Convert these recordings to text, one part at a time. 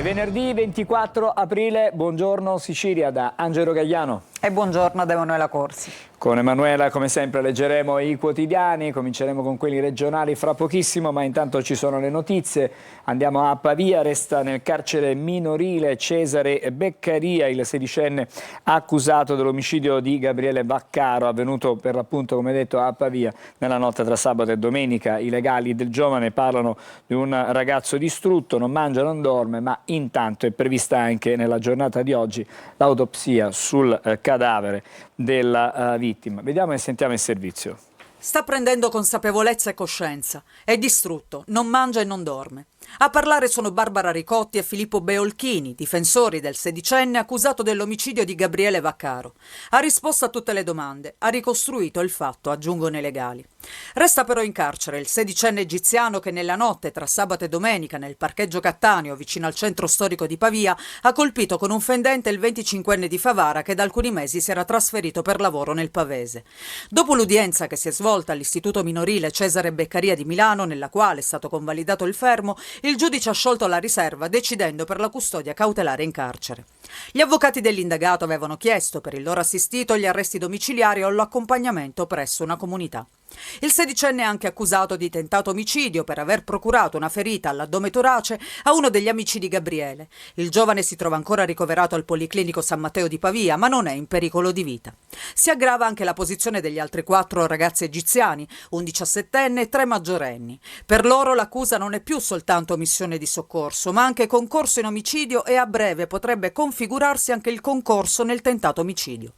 È venerdì 24 aprile, buongiorno Sicilia da Angelo Gagliano. E buongiorno da Emanuela Corsi. Con Emanuela, come sempre, leggeremo i quotidiani, cominceremo con quelli regionali fra pochissimo, ma intanto ci sono le notizie. Andiamo a Pavia, resta nel carcere minorile Cesare Beccaria, il sedicenne accusato dell'omicidio di Gabriele Vaccaro, avvenuto per l'appunto, come detto, a Pavia nella notte tra sabato e domenica. I legali del giovane parlano di un ragazzo distrutto, non mangia, non dorme, ma intanto è prevista anche nella giornata di oggi l'autopsia sul cadavere della vittima. Vediamo e sentiamo il servizio. Sta prendendo consapevolezza e coscienza. È distrutto, non mangia e non dorme. A parlare sono Barbara Ricotti e Filippo Beolchini, difensori del sedicenne accusato dell'omicidio di Gabriele Vaccaro. Ha risposto a tutte le domande, ha ricostruito il fatto, aggiungono i legali. Resta però in carcere il sedicenne egiziano che nella notte tra sabato e domenica nel parcheggio Cattaneo, vicino al centro storico di Pavia, ha colpito con un fendente il 25enne di Favara che da alcuni mesi si era trasferito per lavoro nel Pavese. Dopo l'udienza che si è svolta all'Istituto Minorile Cesare Beccaria di Milano, nella quale è stato convalidato il fermo, il giudice ha sciolto la riserva decidendo per la custodia cautelare in carcere. Gli avvocati dell'indagato avevano chiesto per il loro assistito gli arresti domiciliari o l'accompagnamento presso una comunità. Il sedicenne è anche accusato di tentato omicidio per aver procurato una ferita all'addome torace a uno degli amici di Gabriele. Il giovane si trova ancora ricoverato al Policlinico San Matteo di Pavia, ma non è in pericolo di vita. Si aggrava anche la posizione degli altri 4 ragazzi egiziani, un 17enne e 3 maggiorenni. Per loro l'accusa non è più soltanto omissione di soccorso, ma anche concorso in omicidio e a breve potrebbe configurarsi anche il concorso nel tentato omicidio.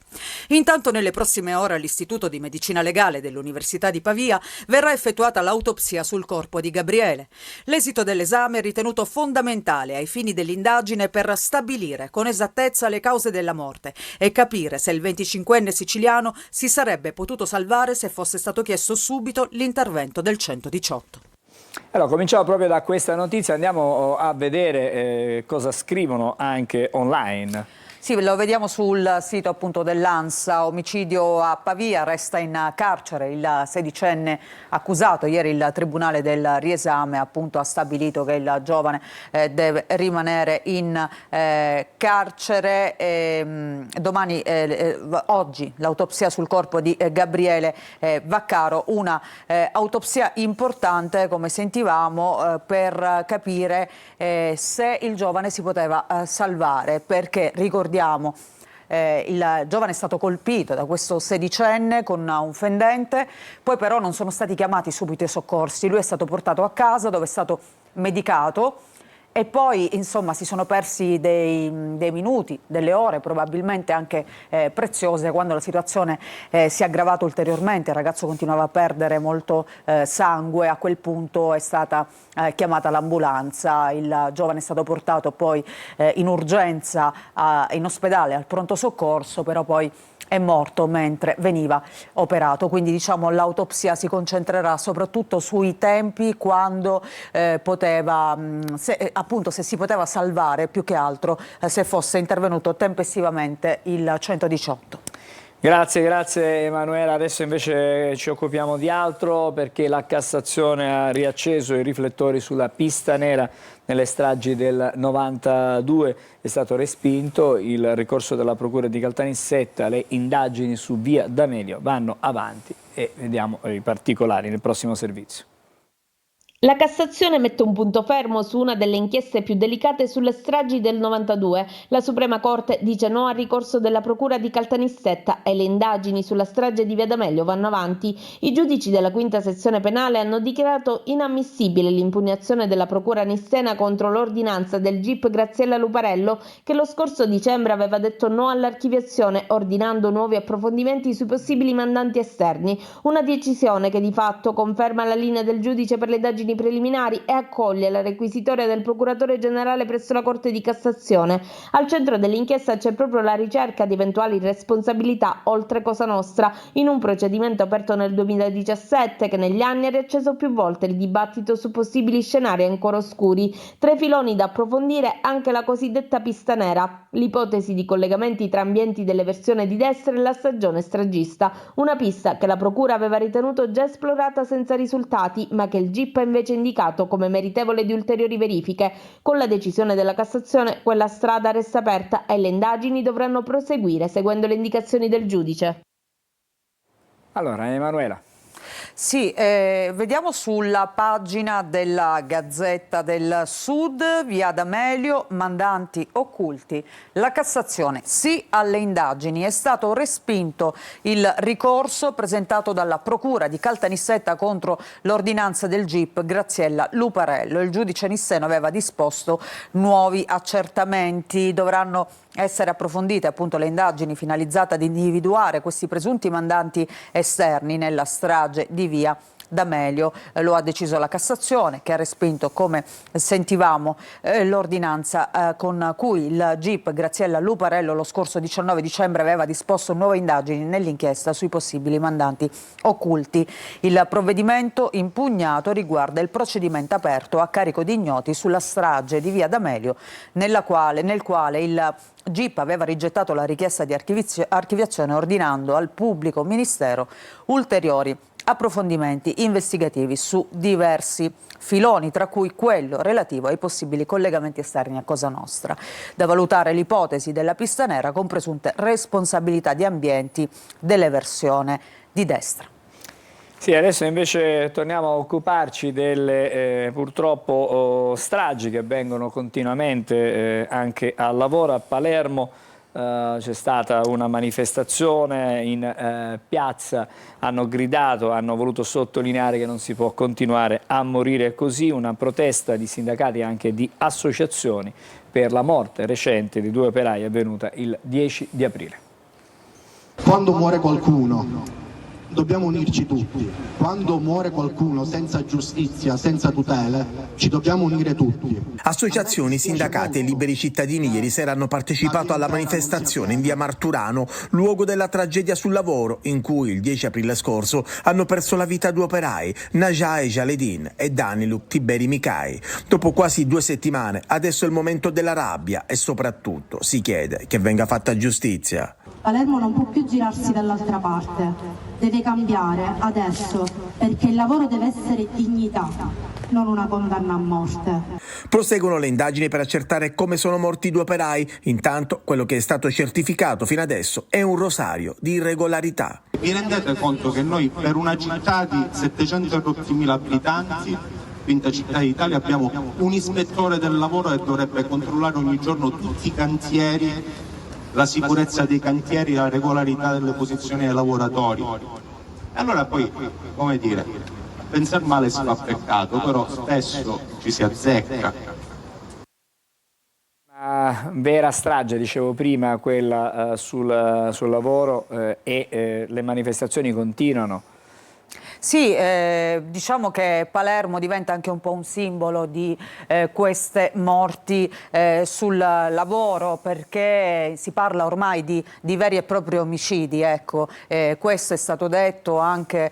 Intanto nelle prossime ore all'Istituto di Medicina Legale dell'Università di Pavia verrà effettuata l'autopsia sul corpo di Gabriele. L'esito dell'esame è ritenuto fondamentale ai fini dell'indagine per stabilire con esattezza le cause della morte e capire se il 25enne siciliano si sarebbe potuto salvare se fosse stato chiesto subito l'intervento del 118. Allora, cominciamo proprio da questa notizia, andiamo a vedere cosa scrivono anche online. Sì, lo vediamo sul sito appunto dell'ANSA, omicidio a Pavia, resta in carcere il sedicenne accusato. Ieri il Tribunale del Riesame appunto ha stabilito che il giovane deve rimanere in carcere. Oggi l'autopsia sul corpo di Gabriele Vaccaro, una autopsia importante come sentivamo per capire se il giovane si poteva salvare, perché ricordiamo il giovane è stato colpito da questo sedicenne con un fendente, poi però non sono stati chiamati subito i soccorsi, lui è stato portato a casa dove è stato medicato e poi insomma si sono persi dei minuti, delle ore probabilmente anche preziose quando la situazione si è aggravata ulteriormente, il ragazzo continuava a perdere molto sangue, a quel punto è stata chiamata l'ambulanza, il giovane è stato portato poi in urgenza in ospedale al pronto soccorso, però poi è morto mentre veniva operato, quindi diciamo l'autopsia si concentrerà soprattutto sui tempi quando se si poteva salvare, più che altro se fosse intervenuto tempestivamente il 118. Grazie Emanuela, adesso invece ci occupiamo di altro perché la Cassazione ha riacceso i riflettori sulla pista nera nelle stragi del 92, è stato respinto il ricorso della Procura di Caltanissetta, le indagini su via D'Amelio vanno avanti e vediamo i particolari nel prossimo servizio. La Cassazione mette un punto fermo su una delle inchieste più delicate sulle stragi del 92. La Suprema Corte dice no al ricorso della Procura di Caltanissetta e le indagini sulla strage di via D'Amelio vanno avanti. I giudici della quinta sezione penale hanno dichiarato inammissibile l'impugnazione della Procura nissena contro l'ordinanza del GIP Graziella Luparello, che lo scorso dicembre aveva detto no all'archiviazione, ordinando nuovi approfondimenti sui possibili mandanti esterni. Una decisione che di fatto conferma la linea del giudice per le indagini preliminari e accoglie la requisitoria del procuratore generale presso la Corte di Cassazione. Al centro dell'inchiesta c'è proprio la ricerca di eventuali responsabilità oltre Cosa Nostra in un procedimento aperto nel 2017 che negli anni ha riacceso più volte il dibattito su possibili scenari ancora oscuri. Tra i filoni da approfondire anche la cosiddetta pista nera, l'ipotesi di collegamenti tra ambienti dell'eversione di destra e la stagione stragista, una pista che la procura aveva ritenuto già esplorata senza risultati ma che il GIP ha invece indicato come meritevole di ulteriori verifiche. Con la decisione della Cassazione quella strada resta aperta e le indagini dovranno proseguire seguendo le indicazioni del giudice. Allora, Emanuela. Sì, vediamo sulla pagina della Gazzetta del Sud, via D'Amelio, mandanti occulti. La Cassazione sì alle indagini. È stato respinto il ricorso presentato dalla Procura di Caltanissetta contro l'ordinanza del GIP Graziella Luparello. Il giudice nisseno aveva disposto nuovi accertamenti. Dovranno essere approfondite appunto le indagini finalizzate ad individuare questi presunti mandanti esterni nella strage di via D'Amelio. Lo ha deciso la Cassazione, che ha respinto, come sentivamo, l'ordinanza con cui il GIP Graziella Luparello lo scorso 19 dicembre aveva disposto nuove indagini nell'inchiesta sui possibili mandanti occulti. Il provvedimento impugnato riguarda il procedimento aperto a carico di ignoti sulla strage di via D'Amelio, nel quale il GIP aveva rigettato la richiesta di archiviazione ordinando al pubblico ministero ulteriori approfondimenti investigativi su diversi filoni, tra cui quello relativo ai possibili collegamenti esterni a Cosa Nostra. Da valutare l'ipotesi della pista nera con presunte responsabilità di ambienti dell'eversione di destra. Sì, adesso invece torniamo a occuparci delle purtroppo stragi che avvengono continuamente anche al lavoro. A Palermo c'è stata una manifestazione in piazza, hanno gridato, hanno voluto sottolineare che non si può continuare a morire così, una protesta di sindacati e anche di associazioni per la morte recente di 2 operai avvenuta il 10 di aprile. Quando muore qualcuno dobbiamo unirci tutti. Quando muore qualcuno senza giustizia, senza tutele, ci dobbiamo unire tutti. Associazioni, sindacati e liberi cittadini ieri sera hanno partecipato alla manifestazione in via Marturano, luogo della tragedia sul lavoro, in cui il 10 aprile scorso hanno perso la vita 2 operai, Najah Jaledin e Daniluk Tiberi Mikai. Dopo quasi 2 settimane, adesso è il momento della rabbia e soprattutto si chiede che venga fatta giustizia. Palermo non può più girarsi dall'altra parte, deve cambiare adesso, perché il lavoro deve essere dignità, non una condanna a morte. Proseguono le indagini per accertare come sono morti i 2 operai. Intanto quello che è stato certificato fino adesso è un rosario di irregolarità. Vi rendete conto che noi per una città di 700.000 abitanti, quinta città d'Italia, abbiamo un ispettore del lavoro che dovrebbe controllare ogni giorno tutti i cantieri, la sicurezza dei cantieri, la regolarità delle posizioni dei lavoratori. Allora poi, come dire, pensare male si fa peccato, però spesso ci si azzecca. Una vera strage, dicevo prima, quella sul lavoro e le manifestazioni continuano. Sì, diciamo che Palermo diventa anche un po' un simbolo di queste morti sul lavoro, perché si parla ormai di veri e propri omicidi, ecco. Questo è stato detto anche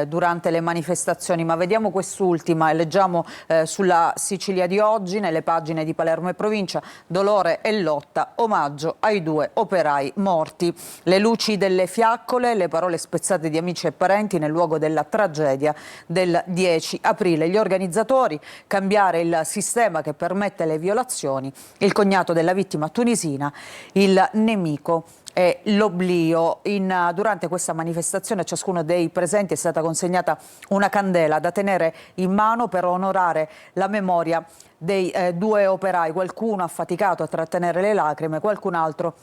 durante le manifestazioni, ma vediamo quest'ultima e leggiamo sulla Sicilia di oggi, nelle pagine di Palermo e provincia: dolore e lotta, omaggio ai 2 operai morti. Le luci delle fiaccole, le parole spezzate di amici e parenti nel luogo della tragedia del 10 aprile. Gli organizzatori: cambiare il sistema che permette le violazioni, il cognato della vittima tunisina, il nemico e l'oblio. Durante questa manifestazione a ciascuno dei presenti è stata consegnata una candela da tenere in mano per onorare la memoria dei 2 operai. Qualcuno ha faticato a trattenere le lacrime, qualcun altro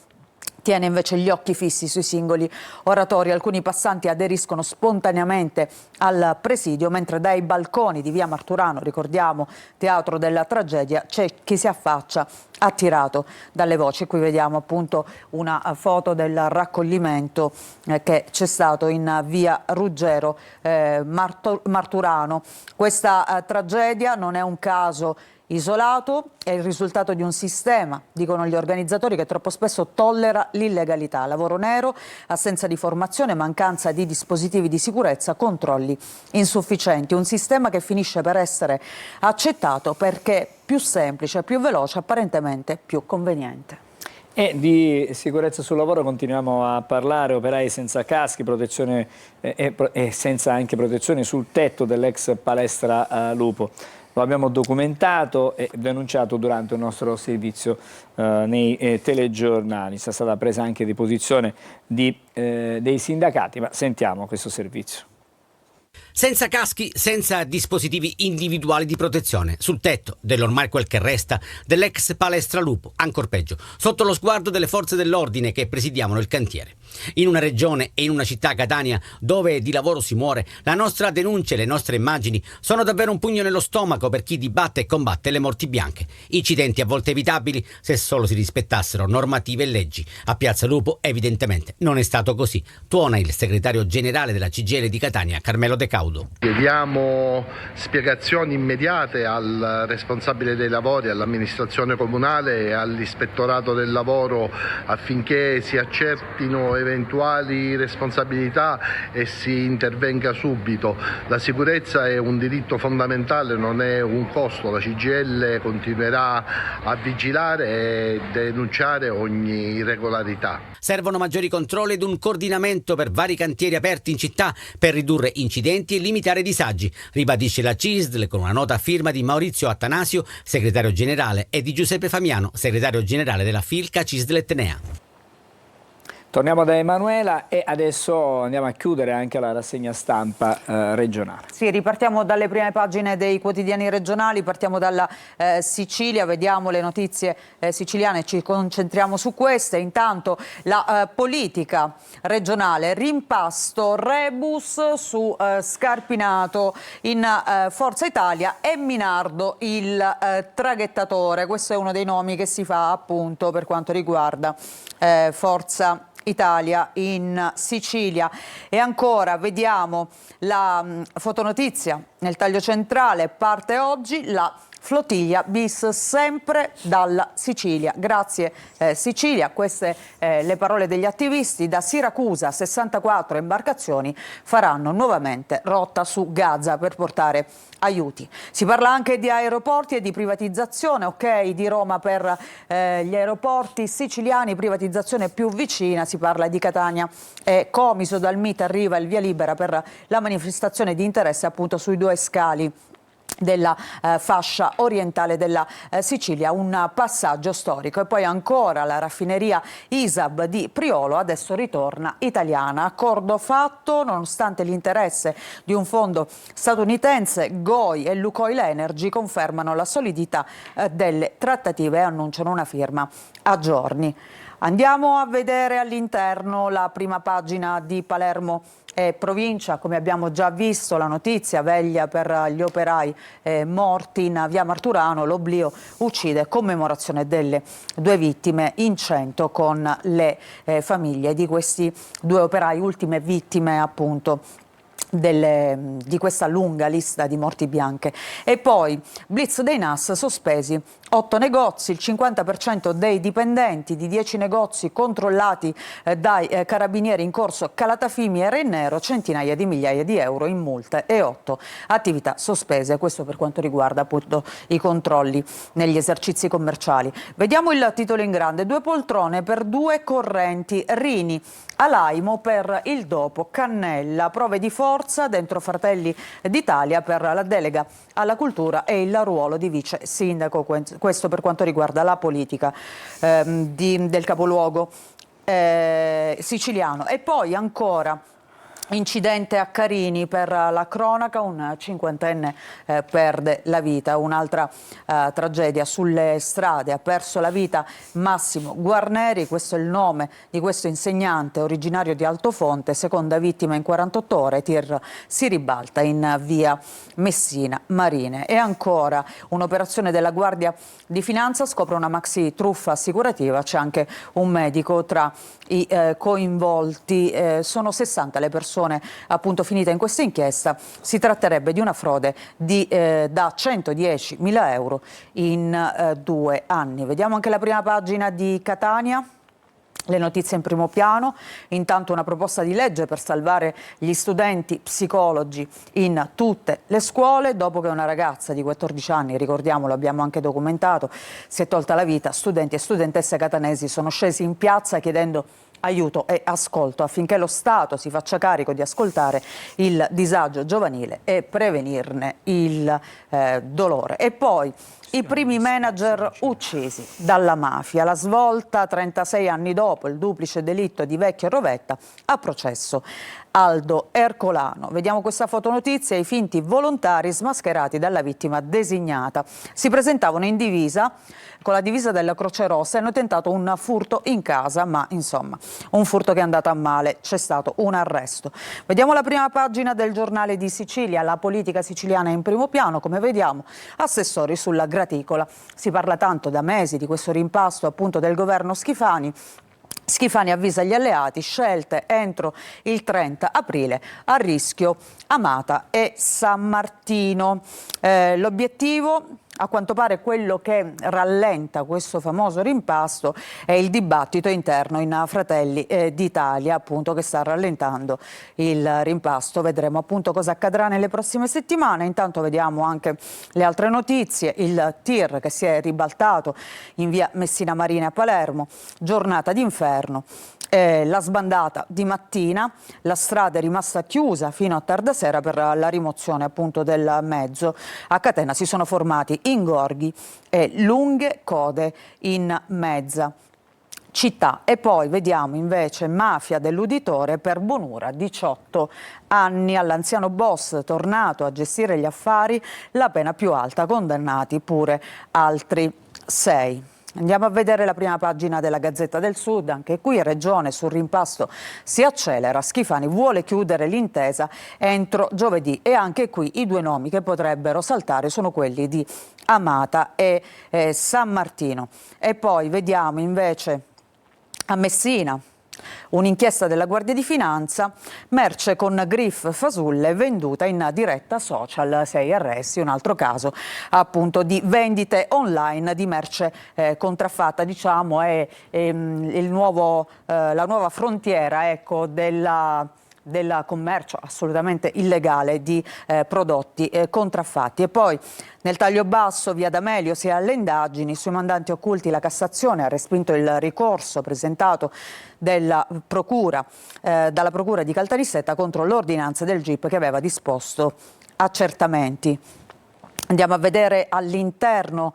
tiene invece gli occhi fissi sui singoli oratori. Alcuni passanti aderiscono spontaneamente al presidio, mentre dai balconi di via Marturano, ricordiamo teatro della tragedia, c'è chi si affaccia attirato dalle voci. Qui vediamo appunto una foto del raccoglimento che c'è stato in via Ruggero Marturano. Questa tragedia non è un caso isolato, è il risultato di un sistema, dicono gli organizzatori, che troppo spesso tollera l'illegalità, lavoro nero, assenza di formazione, mancanza di dispositivi di sicurezza, controlli insufficienti. Un sistema che finisce per essere accettato perché più semplice, più veloce, apparentemente più conveniente. E di sicurezza sul lavoro continuiamo a parlare, operai senza caschi, protezione e senza anche protezione sul tetto dell'ex palestra Lupo. Lo abbiamo documentato e denunciato durante il nostro servizio nei telegiornali. È stata presa anche di posizione dei sindacati, ma sentiamo questo servizio. Senza caschi, senza dispositivi individuali di protezione, sul tetto dell'ormai quel che resta dell'ex palestra Lupo, ancor peggio, sotto lo sguardo delle forze dell'ordine che presidiavano il cantiere. In una regione e in una città, Catania, dove di lavoro si muore, la nostra denuncia e le nostre immagini sono davvero un pugno nello stomaco per chi dibatte e combatte le morti bianche. Incidenti a volte evitabili se solo si rispettassero normative e leggi. A Piazza Lupo evidentemente non è stato così. Tuona il segretario generale della CGIL di Catania, Carmelo De Caudo. Chiediamo spiegazioni immediate al responsabile dei lavori, all'amministrazione comunale e all'ispettorato del lavoro affinché si accertino eventuali responsabilità e si intervenga subito. La sicurezza è un diritto fondamentale, non è un costo. La CGIL continuerà a vigilare e denunciare ogni irregolarità. Servono maggiori controlli ed un coordinamento per vari cantieri aperti in città per ridurre incidenti e limitare disagi, ribadisce la CISL con una nota a firma di Maurizio Attanasio, segretario generale, e di Giuseppe Famiano, segretario generale della Filca CISL Etnea. Torniamo da Emanuela e adesso andiamo a chiudere anche la rassegna stampa regionale. Sì, ripartiamo dalle prime pagine dei quotidiani regionali, partiamo dalla Sicilia, vediamo le notizie siciliane, ci concentriamo su queste. Intanto la politica regionale, rimpasto rebus su Scarpinato in Forza Italia e Minardo il traghettatore. Questo è uno dei nomi che si fa appunto per quanto riguarda Forza Italia in Sicilia. E ancora vediamo la fotonotizia nel taglio centrale, parte oggi la flottiglia bis sempre dalla Sicilia. Grazie Sicilia, queste le parole degli attivisti. Da Siracusa 64 imbarcazioni faranno nuovamente rotta su Gaza per portare aiuti. Si parla anche di aeroporti e di privatizzazione, ok, di Roma per gli aeroporti siciliani, privatizzazione più vicina, si parla di Catania e Comiso. Dal MIT arriva il via libera per la manifestazione di interesse appunto sui due scali della fascia orientale della Sicilia, un passaggio storico. E poi ancora la raffineria ISAB di Priolo adesso ritorna italiana. Accordo fatto nonostante l'interesse di un fondo statunitense. GOI e Lukoil Energy confermano la solidità delle trattative e annunciano una firma a giorni. Andiamo a vedere all'interno la prima pagina di Palermo e provincia. Come abbiamo già visto, la notizia, veglia per gli operai morti in via Marturano, l'oblio uccide, commemorazione delle due vittime in 100 con le famiglie di questi due operai, ultime vittime appunto di questa lunga lista di morti bianche. E poi blitz dei NAS, sospesi 8 negozi, il 50% dei dipendenti di 10 negozi controllati dai carabinieri in corso Calatafimi e Rennero, centinaia di migliaia di euro in multe e 8 attività sospese. Questo per quanto riguarda appunto i controlli negli esercizi commerciali. Vediamo il titolo in grande: 2 poltrone per 2 correnti, Rini all'Aimo per il dopo, Cannella, prove di forza dentro Fratelli d'Italia per la delega alla cultura e il ruolo di vice sindaco. Questo per quanto riguarda la politica del capoluogo siciliano. E poi ancora incidente a Carini, per la cronaca un cinquantenne perde la vita. Un'altra tragedia sulle strade, ha perso la vita Massimo Guarneri, questo è il nome di questo insegnante originario di Altofonte, seconda vittima in 48 ore, tir si ribalta in via Messina Marine. E ancora un'operazione della Guardia di Finanza scopre una maxi truffa assicurativa, c'è anche un medico tra i coinvolti, sono 60 le persone appunto finite in questa inchiesta. Si tratterebbe di una frode da 110.000 euro in 2 anni. Vediamo anche la prima pagina di Catania. Le notizie in primo piano, intanto una proposta di legge per salvare gli studenti psicologi in tutte le scuole, dopo che una ragazza di 14 anni, ricordiamolo, abbiamo anche documentato, si è tolta la vita. Studenti e studentesse catanesi sono scesi in piazza chiedendo aiuto e ascolto affinché lo Stato si faccia carico di ascoltare il disagio giovanile e prevenirne il dolore. E poi i primi manager uccisi dalla mafia, la svolta 36 anni dopo il duplice delitto di Vecchio e Rovetta, a processo Aldo Ercolano. Vediamo questa fotonotizia: i finti volontari smascherati dalla vittima designata. Si presentavano in divisa, con la divisa della Croce Rossa, e hanno tentato un furto in casa, ma insomma un furto che è andato a male, c'è stato un arresto. Vediamo la prima pagina del Giornale di Sicilia, la politica siciliana è in primo piano, come vediamo, assessori sulla graticola. Si parla tanto da mesi di questo rimpasto appunto del governo Schifani. Schifani avvisa gli alleati, scelte entro il 30 aprile, a rischio Amata e San Martino. L'obiettivo, a quanto pare quello che rallenta questo famoso rimpasto, è il dibattito interno in Fratelli d'Italia, appunto, che sta rallentando il rimpasto. Vedremo appunto cosa accadrà nelle prossime settimane. Intanto vediamo anche le altre notizie: il tir che si è ribaltato in via Messina Marina a Palermo, giornata d'inferno. La sbandata di mattina, la strada è rimasta chiusa fino a tarda sera per la rimozione appunto del mezzo. A catena si sono formati ingorghi e lunghe code in mezza città. E poi vediamo invece mafia dell'uditore per Bonura, 18 anni, all'anziano boss tornato a gestire gli affari, la pena più alta, condannati pure altri 6. Andiamo a vedere la prima pagina della Gazzetta del Sud. Anche qui Regione sul rimpasto si accelera. Schifani vuole chiudere l'intesa entro giovedì, e anche qui i due nomi che potrebbero saltare sono quelli di Amata e San Martino. E poi vediamo invece a Messina un'inchiesta della Guardia di Finanza, merce con grif fasulle venduta in diretta social, 6 arresti, un altro caso appunto di vendite online di merce contraffatta. Diciamo è la nuova frontiera, ecco, del commercio assolutamente illegale di prodotti contraffatti. E poi nel taglio basso, via D'Amelio, si è alle indagini sui mandanti occulti. La Cassazione ha respinto il ricorso presentato dalla Procura di Caltanissetta contro l'ordinanza del GIP che aveva disposto accertamenti. Andiamo a vedere all'interno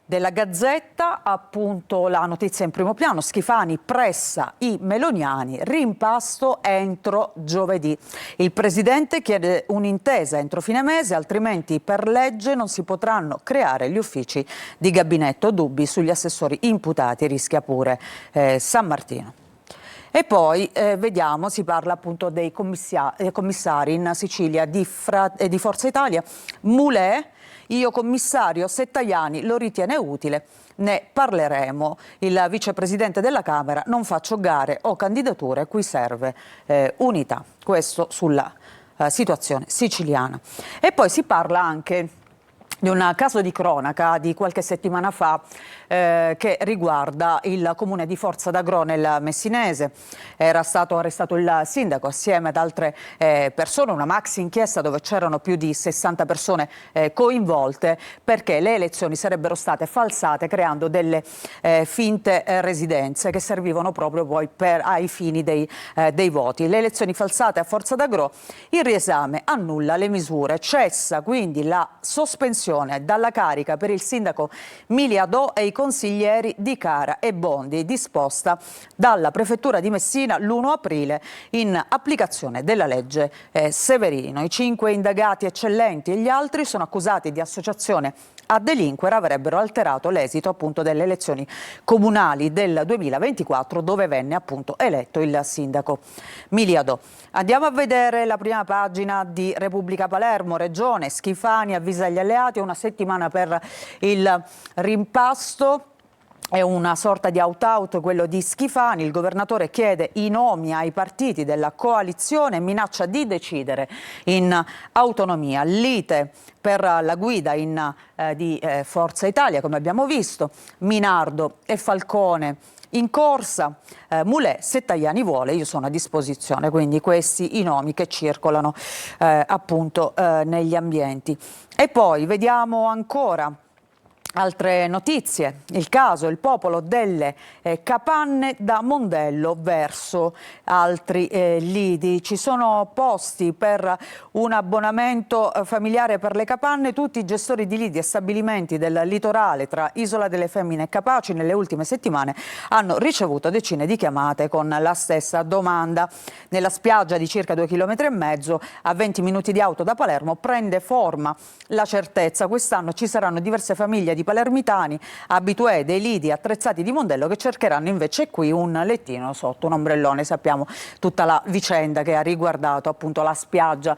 della Gazzetta appunto la notizia in primo piano: Schifani pressa i meloniani, rimpasto entro giovedì. Il presidente chiede un'intesa entro fine mese, altrimenti per legge non si potranno creare gli uffici di gabinetto. Dubbi sugli assessori imputati, rischia pure San Martino. E poi vediamo, si parla appunto dei commissari in Sicilia di Forza Italia. Mulè: io commissario se Tajani lo ritiene utile, ne parleremo. Il vicepresidente della Camera: non faccio gare o candidature, qui serve unità. Questo sulla situazione siciliana. E poi si parla anche di un caso di cronaca di qualche settimana fa che riguarda il comune di Forza d'Agro nel Messinese. Era stato arrestato il sindaco assieme ad altre persone, una maxi inchiesta dove c'erano più di 60 persone coinvolte, perché le elezioni sarebbero state falsate creando delle finte residenze che servivano proprio poi ai fini dei voti. Le elezioni falsate a Forza d'Agro, il riesame annulla le misure, cessa quindi la sospensione dalla carica per il sindaco Miliadò e i consiglieri Di Cara e Bondi, disposta dalla prefettura di Messina l'1 aprile in applicazione della legge Severino. I 5 indagati eccellenti e gli altri sono accusati di associazione a delinquere, avrebbero alterato l'esito appunto delle elezioni comunali del 2024, dove venne appunto eletto il sindaco Miliadò. Andiamo a vedere la prima pagina di Repubblica Palermo. Regione: Schifani avvisa gli alleati, una settimana per il rimpasto. È una sorta di out-out quello di Schifani. Il governatore chiede i nomi ai partiti della coalizione e minaccia di decidere in autonomia. Lite per la guida di Forza Italia, come abbiamo visto. Minardo e Falcone in corsa, Mulè, se Tajani vuole, io sono a disposizione, quindi questi i nomi che circolano appunto negli ambienti. E poi vediamo ancora altre notizie, il caso, il popolo delle capanne da Mondello verso altri lidi. Ci sono posti per un abbonamento familiare per le capanne, tutti i gestori di lidi e stabilimenti del litorale tra Isola delle Femmine e Capaci nelle ultime settimane hanno ricevuto decine di chiamate con la stessa domanda. Nella spiaggia di circa 2,5 km a 20 minuti di auto da Palermo prende forma la certezza. Quest'anno ci saranno diverse famiglie di palermitani, abitué dei lidi attrezzati di Mondello, che cercheranno invece qui un lettino sotto un ombrellone. Sappiamo tutta la vicenda che ha riguardato appunto la spiaggia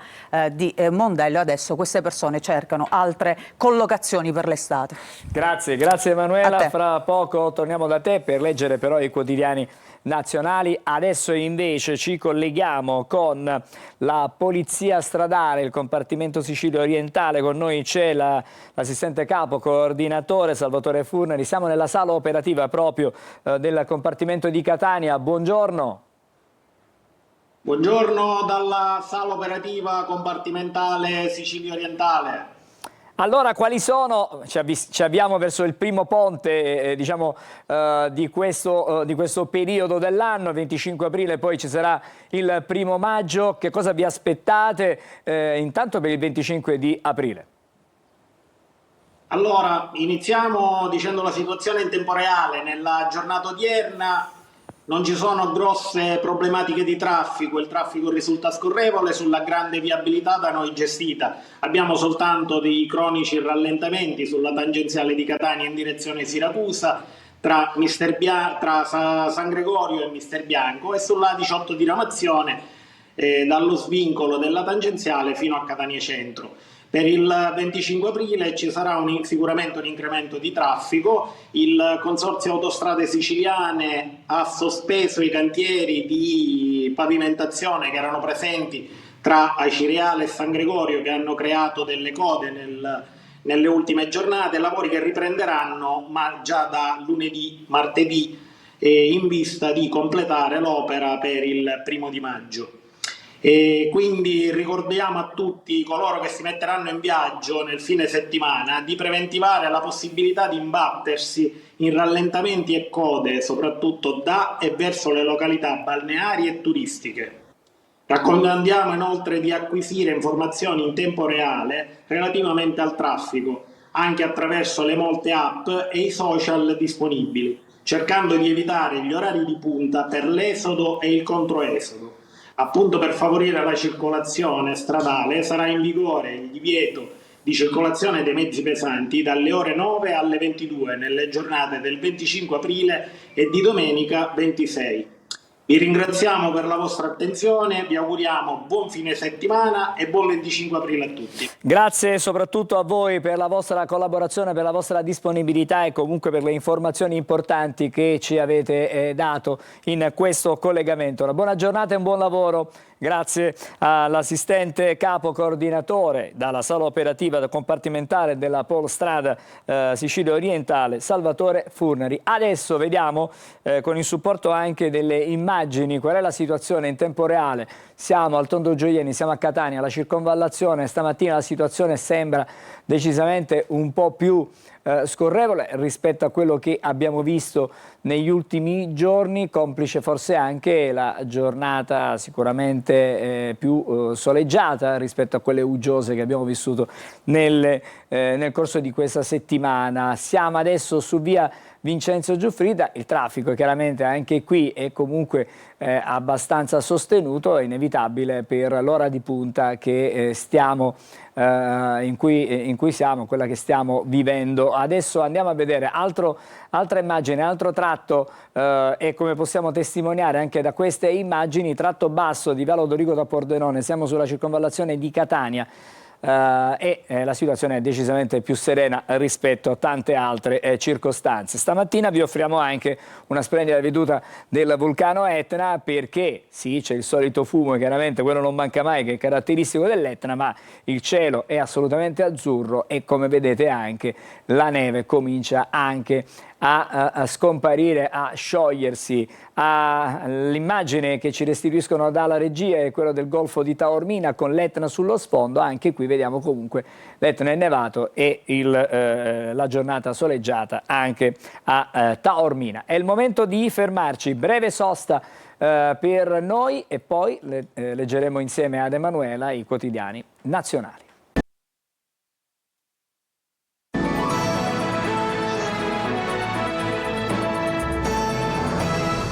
di Mondello. Adesso queste persone cercano altre collocazioni per l'estate. Grazie Emanuela. Fra poco torniamo da te per leggere però i quotidiani nazionali. Adesso invece ci colleghiamo con la Polizia Stradale, il compartimento Sicilia Orientale. Con noi c'è l'assistente capo coordinatore Salvatore Furnari. Siamo nella sala operativa proprio del compartimento di Catania. Buongiorno. Buongiorno dalla sala operativa compartimentale Sicilia Orientale. Allora, quali sono, ci avviamo verso il primo ponte di questo periodo dell'anno, 25 aprile, poi ci sarà il 1° maggio, che cosa vi aspettate intanto per il 25 di aprile? Allora, iniziamo dicendo la situazione in tempo reale. Nella giornata odierna non ci sono grosse problematiche di traffico, il traffico risulta scorrevole sulla grande viabilità da noi gestita. Abbiamo soltanto dei cronici rallentamenti sulla tangenziale di Catania in direzione Siracusa tra San Gregorio e Mister Bianco, e sulla 18 di Ramazione dallo svincolo della tangenziale fino a Catania Centro. Per il 25 aprile ci sarà sicuramente un incremento di traffico. Il Consorzio Autostrade Siciliane ha sospeso i cantieri di pavimentazione che erano presenti tra Acireale e San Gregorio, che hanno creato delle code nelle ultime giornate, lavori che riprenderanno ma già da martedì, in vista di completare l'opera per il 1° di maggio. E quindi ricordiamo a tutti coloro che si metteranno in viaggio nel fine settimana di preventivare la possibilità di imbattersi in rallentamenti e code, soprattutto da e verso le località balneari e turistiche. Raccomandiamo inoltre di acquisire informazioni in tempo reale relativamente al traffico, anche attraverso le molte app e i social disponibili, cercando di evitare gli orari di punta per l'esodo e il controesodo. Appunto, per favorire la circolazione stradale sarà in vigore il divieto di circolazione dei mezzi pesanti dalle ore 9 alle 22 nelle giornate del 25 aprile e di domenica 26. Vi ringraziamo per la vostra attenzione, vi auguriamo buon fine settimana e buon 25 aprile a tutti. Grazie soprattutto a voi per la vostra collaborazione, per la vostra disponibilità e comunque per le informazioni importanti che ci avete dato in questo collegamento. Una buona giornata e un buon lavoro. Grazie all'assistente capo coordinatore dalla sala operativa compartimentale della Polstrada Sicilia Orientale, Salvatore Furnari. Adesso vediamo con il supporto anche delle immagini qual è la situazione in tempo reale. Siamo al Tondo Gioielli, siamo a Catania, la circonvallazione. Stamattina la situazione sembra decisamente un po' più scorrevole rispetto a quello che abbiamo visto negli ultimi giorni, complice forse anche la giornata sicuramente più soleggiata rispetto a quelle uggiose che abbiamo vissuto nel corso di questa settimana. Siamo adesso su via Vincenzo Giuffrida, il traffico chiaramente anche qui è comunque abbastanza sostenuto, è inevitabile per l'ora di punta che in cui siamo, quella che stiamo vivendo. Adesso andiamo a vedere altra immagine, altro tratto e come possiamo testimoniare anche da queste immagini, tratto basso di Via Lodorigo da Pordenone. Siamo sulla circonvallazione di Catania. e la situazione è decisamente più serena rispetto a tante altre circostanze. Stamattina vi offriamo anche una splendida veduta del vulcano Etna, perché sì, c'è il solito fumo e chiaramente quello non manca mai, che è caratteristico dell'Etna, ma il cielo è assolutamente azzurro e come vedete anche la neve comincia anche a scomparire, a sciogliersi. L'immagine che ci restituiscono dalla regia è quella del golfo di Taormina con l'Etna sullo sfondo. Anche qui vediamo comunque l'Etna è nevato e la giornata soleggiata anche a Taormina. È il momento di fermarci, breve sosta per noi e poi leggeremo insieme ad Emanuela i quotidiani nazionali.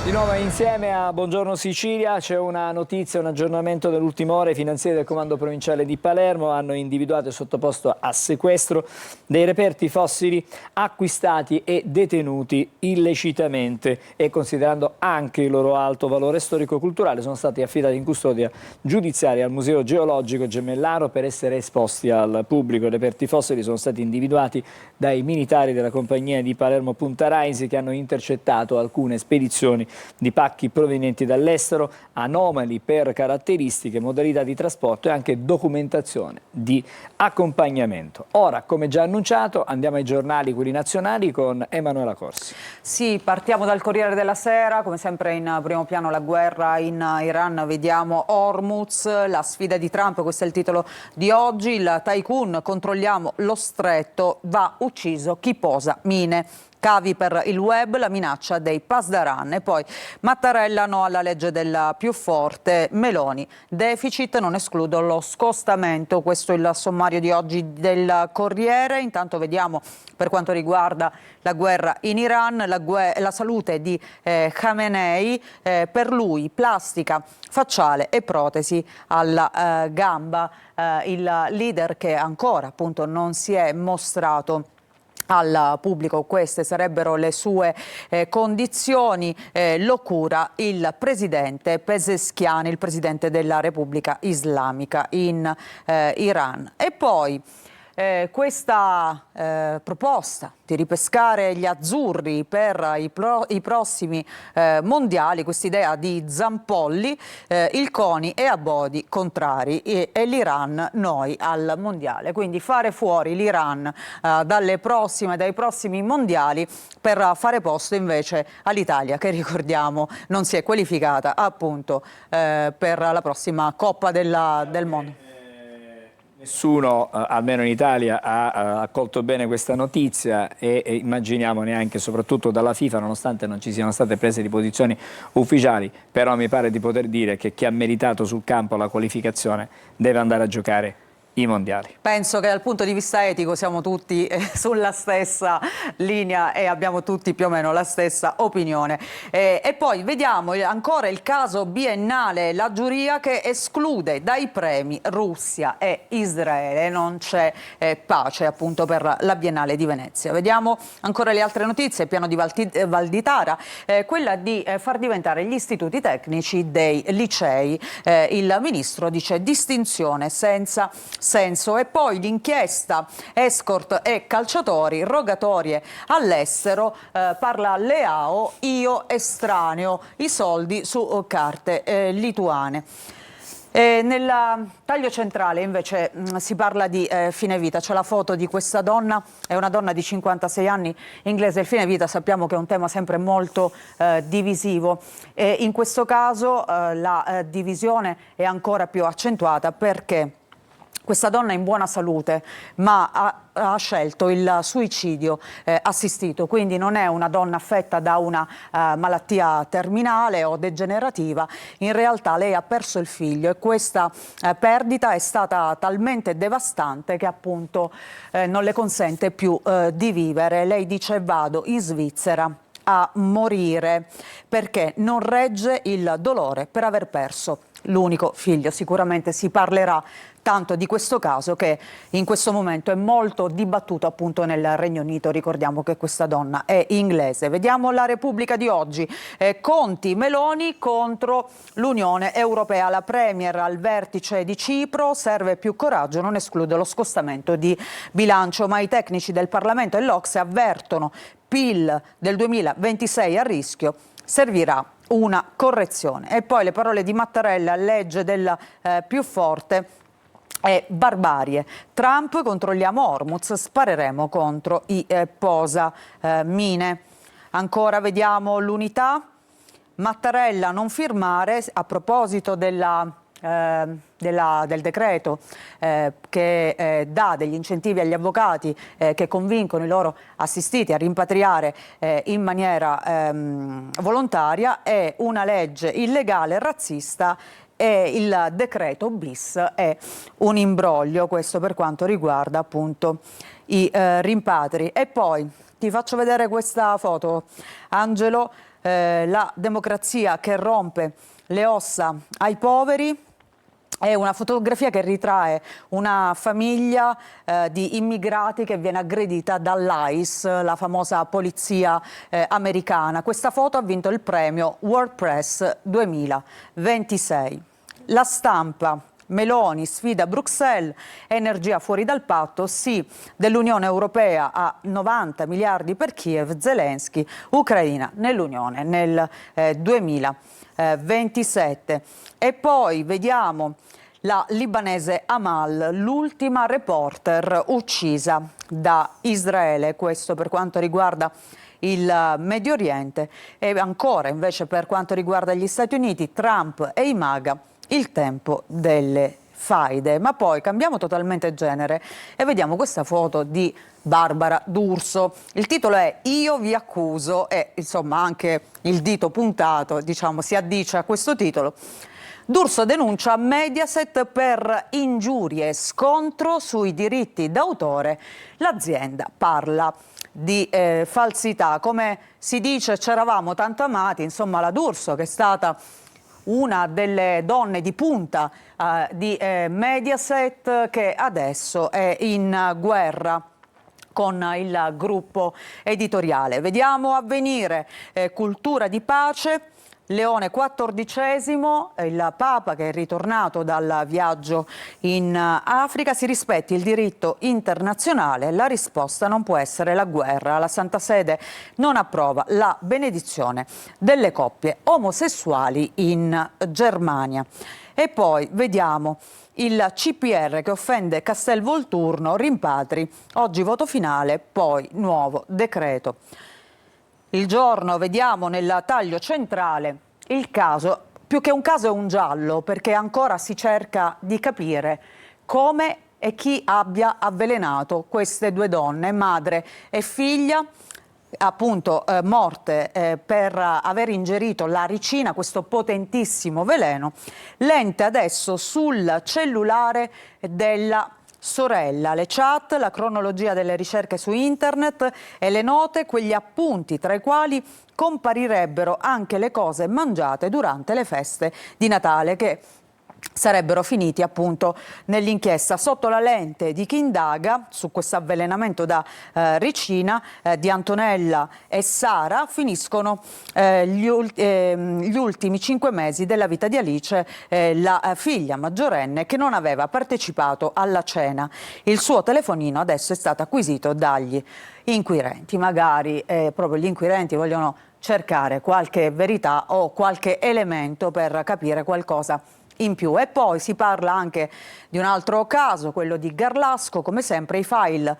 Di nuovo insieme a Buongiorno Sicilia c'è una notizia, un aggiornamento dell'ultima ora. I finanzieri del Comando Provinciale di Palermo hanno individuato e sottoposto a sequestro dei reperti fossili acquistati e detenuti illecitamente e considerando anche il loro alto valore storico-culturale sono stati affidati in custodia giudiziaria al Museo Geologico Gemellano per essere esposti al pubblico. I reperti fossili sono stati individuati dai militari della compagnia di Palermo Punta Raisi che hanno intercettato alcune spedizioni di pacchi provenienti dall'estero, anomali per caratteristiche, modalità di trasporto e anche documentazione di accompagnamento. Ora, come già annunciato, andiamo ai giornali, quelli nazionali, con Emanuela Corsi. Sì, partiamo dal Corriere della Sera, come sempre in primo piano la guerra in Iran, vediamo Hormuz, la sfida di Trump, questo è il titolo di oggi, il tycoon, controlliamo lo stretto, va ucciso chi posa mine. Cavi per il web, la minaccia dei Pasdaran e poi Mattarella no alla legge del più forte, Meloni, deficit, non escludo lo scostamento, questo è il sommario di oggi del Corriere. Intanto vediamo per quanto riguarda la guerra in Iran, la salute di Khamenei, per lui plastica facciale e protesi alla gamba, il leader che ancora appunto non si è mostrato al pubblico. Queste sarebbero le sue condizioni, lo cura il presidente Pezeshkian, il presidente della Repubblica Islamica in Iran. E poi questa proposta di ripescare gli azzurri per i prossimi mondiali, quest'idea di Zampolli, il CONI e Abodi contrari e l'Iran noi al mondiale, quindi fare fuori l'Iran dai prossimi mondiali per fare posto invece all'Italia, che ricordiamo non si è qualificata appunto per la prossima Coppa del Mondo. Nessuno, almeno in Italia, ha accolto bene questa notizia e immaginiamo neanche, soprattutto dalla FIFA, nonostante non ci siano state prese di posizioni ufficiali, però mi pare di poter dire che chi ha meritato sul campo la qualificazione deve andare a giocare i mondiali. Penso che dal punto di vista etico siamo tutti sulla stessa linea e abbiamo tutti più o meno la stessa opinione. E poi vediamo ancora il caso biennale, la giuria che esclude dai premi Russia e Israele. Non c'è pace appunto per la Biennale di Venezia. Vediamo ancora le altre notizie, piano di Valditara, quella di far diventare gli istituti tecnici dei licei. Il ministro dice distinzione senza senso. E poi l'inchiesta escort e calciatori, rogatorie all'estero, parla Leao, io estraneo, i soldi su carte lituane. Nel taglio centrale invece si parla di fine vita, c'è la foto di questa donna, è una donna di 56 anni inglese. Il fine vita sappiamo che è un tema sempre molto divisivo e in questo caso la divisione è ancora più accentuata perché questa donna è in buona salute, ma ha scelto il suicidio assistito, quindi non è una donna affetta da una malattia terminale o degenerativa. In realtà lei ha perso il figlio e questa perdita è stata talmente devastante che appunto non le consente più di vivere. Lei dice: vado in Svizzera a morire perché non regge il dolore per aver perso l'unico figlio. Sicuramente si parlerà tanto di questo caso che in questo momento è molto dibattuto appunto nel Regno Unito. Ricordiamo che questa donna è inglese. Vediamo la Repubblica di oggi. Conti, Meloni contro l'Unione Europea. La Premier al vertice di Cipro: serve più coraggio, non esclude lo scostamento di bilancio, ma i tecnici del Parlamento e l'Ocse avvertono PIL del 2026 a rischio, servirà una correzione. E poi le parole di Mattarella: legge del più forte è barbarie. Trump: controlliamo Hormuz, spareremo contro i posa mine. Ancora vediamo l'Unità. Mattarella: non firmare, a proposito del decreto che dà degli incentivi agli avvocati che convincono i loro assistiti a rimpatriare in maniera volontaria. È una legge illegale e razzista, e il decreto bis è un imbroglio. Questo per quanto riguarda appunto i rimpatri. E poi ti faccio vedere questa foto, Angelo, la democrazia che rompe le ossa ai poveri. È una fotografia che ritrae una famiglia di immigrati che viene aggredita dall'ICE, la famosa polizia americana. Questa foto ha vinto il premio World Press 2026. La Stampa: Meloni sfida Bruxelles, energia fuori dal patto, sì dell'Unione Europea a 90 miliardi per Kiev, Zelensky, Ucraina nell'Unione nel 2027. E poi vediamo la libanese Amal, l'ultima reporter uccisa da Israele. Questo per quanto riguarda il Medio Oriente. E ancora invece per quanto riguarda gli Stati Uniti: Trump e i MAGA, il tempo delle faide. Ma poi cambiamo totalmente genere e vediamo questa foto di Barbara D'Urso. Il titolo è "Io vi accuso", e insomma anche il dito puntato, diciamo, si addice a questo titolo. D'Urso denuncia Mediaset per ingiurie, scontro sui diritti d'autore. L'azienda parla di falsità. Come si dice, c'eravamo tanto amati. Insomma, la D'Urso, che è stata una delle donne di punta di Mediaset, che adesso è in guerra con il gruppo editoriale. Vediamo Avvenire, cultura di pace. Leone XIV, il Papa che è ritornato dal viaggio in Africa: si rispetti il diritto internazionale, la risposta non può essere la guerra. La Santa Sede non approva la benedizione delle coppie omosessuali in Germania. E poi vediamo il CPR che offende Castelvolturno, rimpatri, oggi voto finale, poi nuovo decreto. Il Giorno, vediamo nel taglio centrale il caso, più che un caso è un giallo, perché ancora si cerca di capire come e chi abbia avvelenato queste due donne, madre e figlia, appunto morte per aver ingerito la ricina, questo potentissimo veleno. Lente adesso sul cellulare della sorella, le chat, la cronologia delle ricerche su internet e le note, quegli appunti tra i quali comparirebbero anche le cose mangiate durante le feste di Natale, che sarebbero finiti appunto nell'inchiesta. Sotto la lente di chi indaga su questo avvelenamento da ricina di Antonella e Sara finiscono gli ultimi 5 mesi della vita di Alice, la figlia maggiorenne che non aveva partecipato alla cena. Il suo telefonino adesso è stato acquisito dagli inquirenti. Magari proprio gli inquirenti vogliono cercare qualche verità o qualche elemento per capire qualcosa in più. E poi si parla anche di un altro caso, quello di Garlasco. Come sempre i file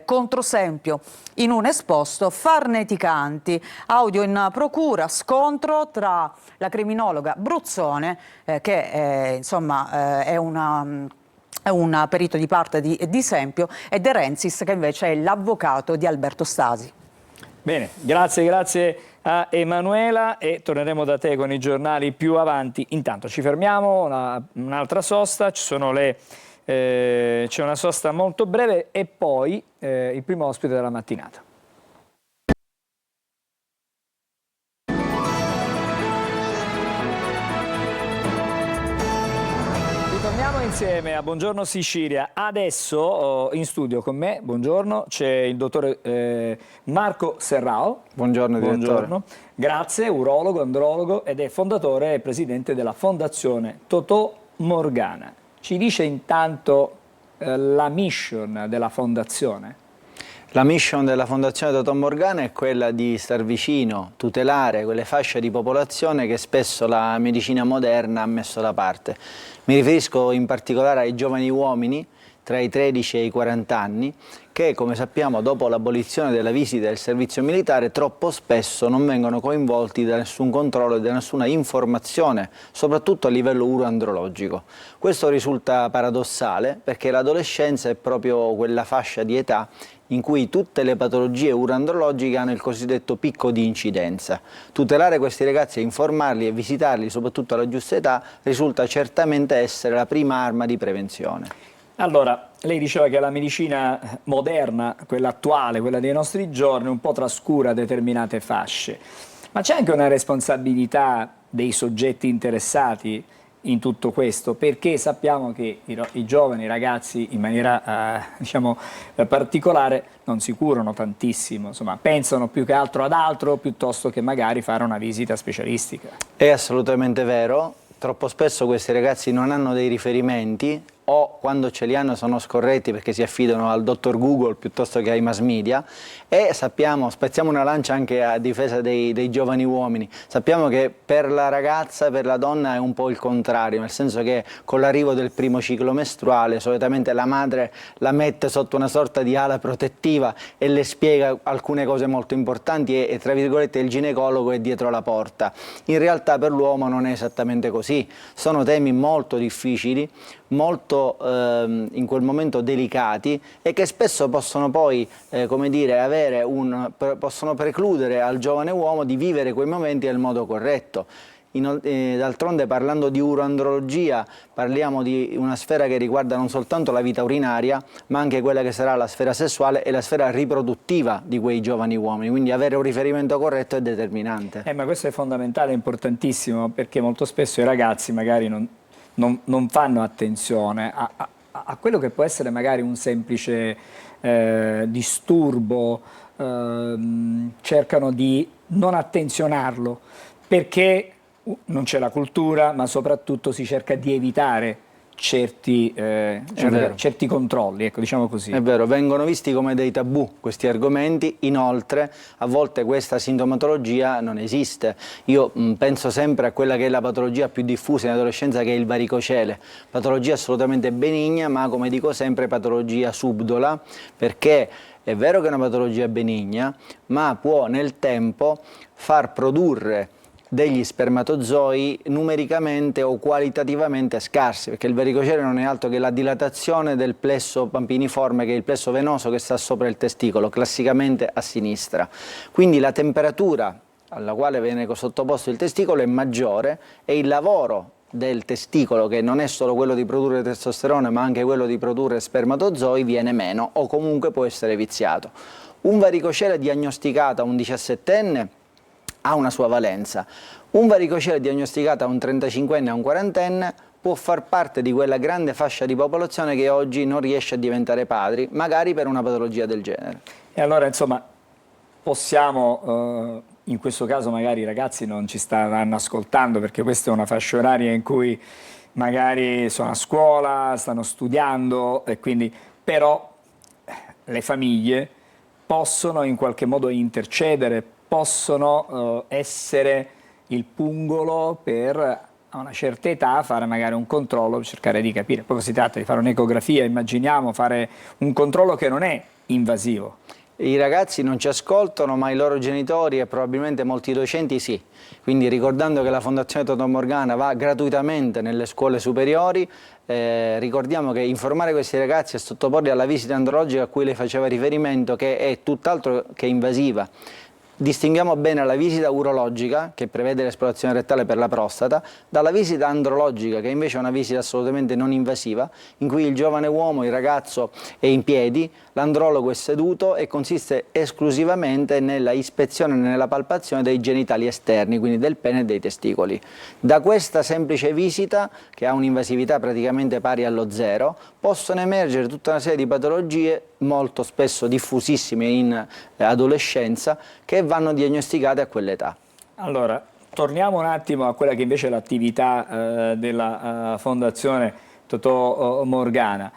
contro Sempio in un esposto, farneticanti, audio in procura, scontro tra la criminologa Bruzzone che insomma è un perito di parte di Sempio, e De Renzis che invece è l'avvocato di Alberto Stasi. Bene, grazie a Emanuela, e torneremo da te con i giornali più avanti. Intanto ci fermiamo, un'altra sosta, c'è una sosta molto breve e poi il primo ospite della mattinata. Ritorniamo insieme a Buongiorno Sicilia. Adesso in studio con me, buongiorno, c'è il dottore Marco Serrao. Buongiorno direttore. Buongiorno. Grazie, urologo, andrologo ed è fondatore e presidente della Fondazione Totò Morgana. Ci dice intanto la mission della fondazione? La mission della Fondazione Totò Morgana è quella di star vicino, tutelare quelle fasce di popolazione che spesso la medicina moderna ha messo da parte. Mi riferisco in particolare ai giovani uomini tra i 13 e i 40 anni che, come sappiamo, dopo l'abolizione della visita del servizio militare troppo spesso non vengono coinvolti da nessun controllo e da nessuna informazione, soprattutto a livello uroandrologico. Questo risulta paradossale perché l'adolescenza è proprio quella fascia di età in cui tutte le patologie uroandrologiche hanno il cosiddetto picco di incidenza. Tutelare questi ragazzi e informarli e visitarli, soprattutto alla giusta età, risulta certamente essere la prima arma di prevenzione. Allora, lei diceva che la medicina moderna, quella attuale, quella dei nostri giorni, un po' trascura determinate fasce. Ma c'è anche una responsabilità dei soggetti interessati in tutto questo, perché sappiamo che i giovani, i ragazzi in maniera diciamo particolare non si curano tantissimo, insomma pensano più che altro ad altro piuttosto che magari fare una visita specialistica. È assolutamente vero, troppo spesso questi ragazzi non hanno dei riferimenti o quando ce li hanno sono scorretti perché si affidano al dottor Google piuttosto che ai mass media e sappiamo, spezziamo una lancia anche a difesa dei giovani uomini, sappiamo che per la ragazza, per la donna è un po' il contrario, nel senso che con l'arrivo del primo ciclo mestruale solitamente la madre la mette sotto una sorta di ala protettiva e le spiega alcune cose molto importanti e tra virgolette il ginecologo è dietro la porta. In realtà per l'uomo non è esattamente così, sono temi molto difficili, molto in quel momento delicati e che spesso possono poi come dire, possono precludere al giovane uomo di vivere quei momenti nel modo corretto. D'altronde parlando di uroandrologia parliamo di una sfera che riguarda non soltanto la vita urinaria ma anche quella che sarà la sfera sessuale e la sfera riproduttiva di quei giovani uomini, quindi avere un riferimento corretto è determinante. Ma questo è fondamentale, è importantissimo perché molto spesso i ragazzi magari non fanno attenzione a quello che può essere magari un semplice disturbo, cercano di non attenzionarlo perché non c'è la cultura, ma soprattutto si cerca di evitare certi controlli, ecco, diciamo così. È vero, vengono visti come dei tabù questi argomenti, inoltre a volte questa sintomatologia non esiste. Io penso sempre a quella che è la patologia più diffusa in adolescenza che è il varicocele, patologia assolutamente benigna ma come dico sempre patologia subdola perché è vero che è una patologia benigna ma può nel tempo far produrre degli spermatozoi numericamente o qualitativamente scarsi, perché il varicocele non è altro che la dilatazione del plesso pampiniforme, che è il plesso venoso che sta sopra il testicolo, classicamente a sinistra. Quindi la temperatura alla quale viene sottoposto il testicolo è maggiore e il lavoro del testicolo, che non è solo quello di produrre testosterone ma anche quello di produrre spermatozoi, viene meno o comunque può essere viziato. Un varicocele diagnosticato a un 17enne ha una sua valenza. Un varicocele diagnosticato a un 35enne o a un 40enne può far parte di quella grande fascia di popolazione che oggi non riesce a diventare padri, magari per una patologia del genere. E allora, insomma, possiamo, in questo caso magari i ragazzi non ci stanno ascoltando perché questa è una fascia oraria in cui magari sono a scuola, stanno studiando e quindi, però le famiglie possono in qualche modo intercedere, possono essere il pungolo per a una certa età fare magari un controllo, cercare di capire. Poi si tratta di fare un'ecografia, immaginiamo fare un controllo che non è invasivo. I ragazzi non ci ascoltano, ma i loro genitori e probabilmente molti docenti sì. Quindi ricordando che la Fondazione Totò Morgana va gratuitamente nelle scuole superiori, ricordiamo che informare questi ragazzi e sottoporli alla visita andrologica a cui lei faceva riferimento, che è tutt'altro che invasiva. Distinguiamo bene la visita urologica, che prevede l'esplorazione rettale per la prostata, dalla visita andrologica, che invece è una visita assolutamente non invasiva, in cui il giovane uomo, il ragazzo, è in piedi, l'andrologo è seduto e consiste esclusivamente nella ispezione e nella palpazione dei genitali esterni, quindi del pene e dei testicoli. Da questa semplice visita, che ha un'invasività praticamente pari allo zero, possono emergere tutta una serie di patologie molto spesso diffusissime in adolescenza che vanno diagnosticate a quell'età. Allora, torniamo un attimo a quella che invece è l'attività della Fondazione Totò Morgana.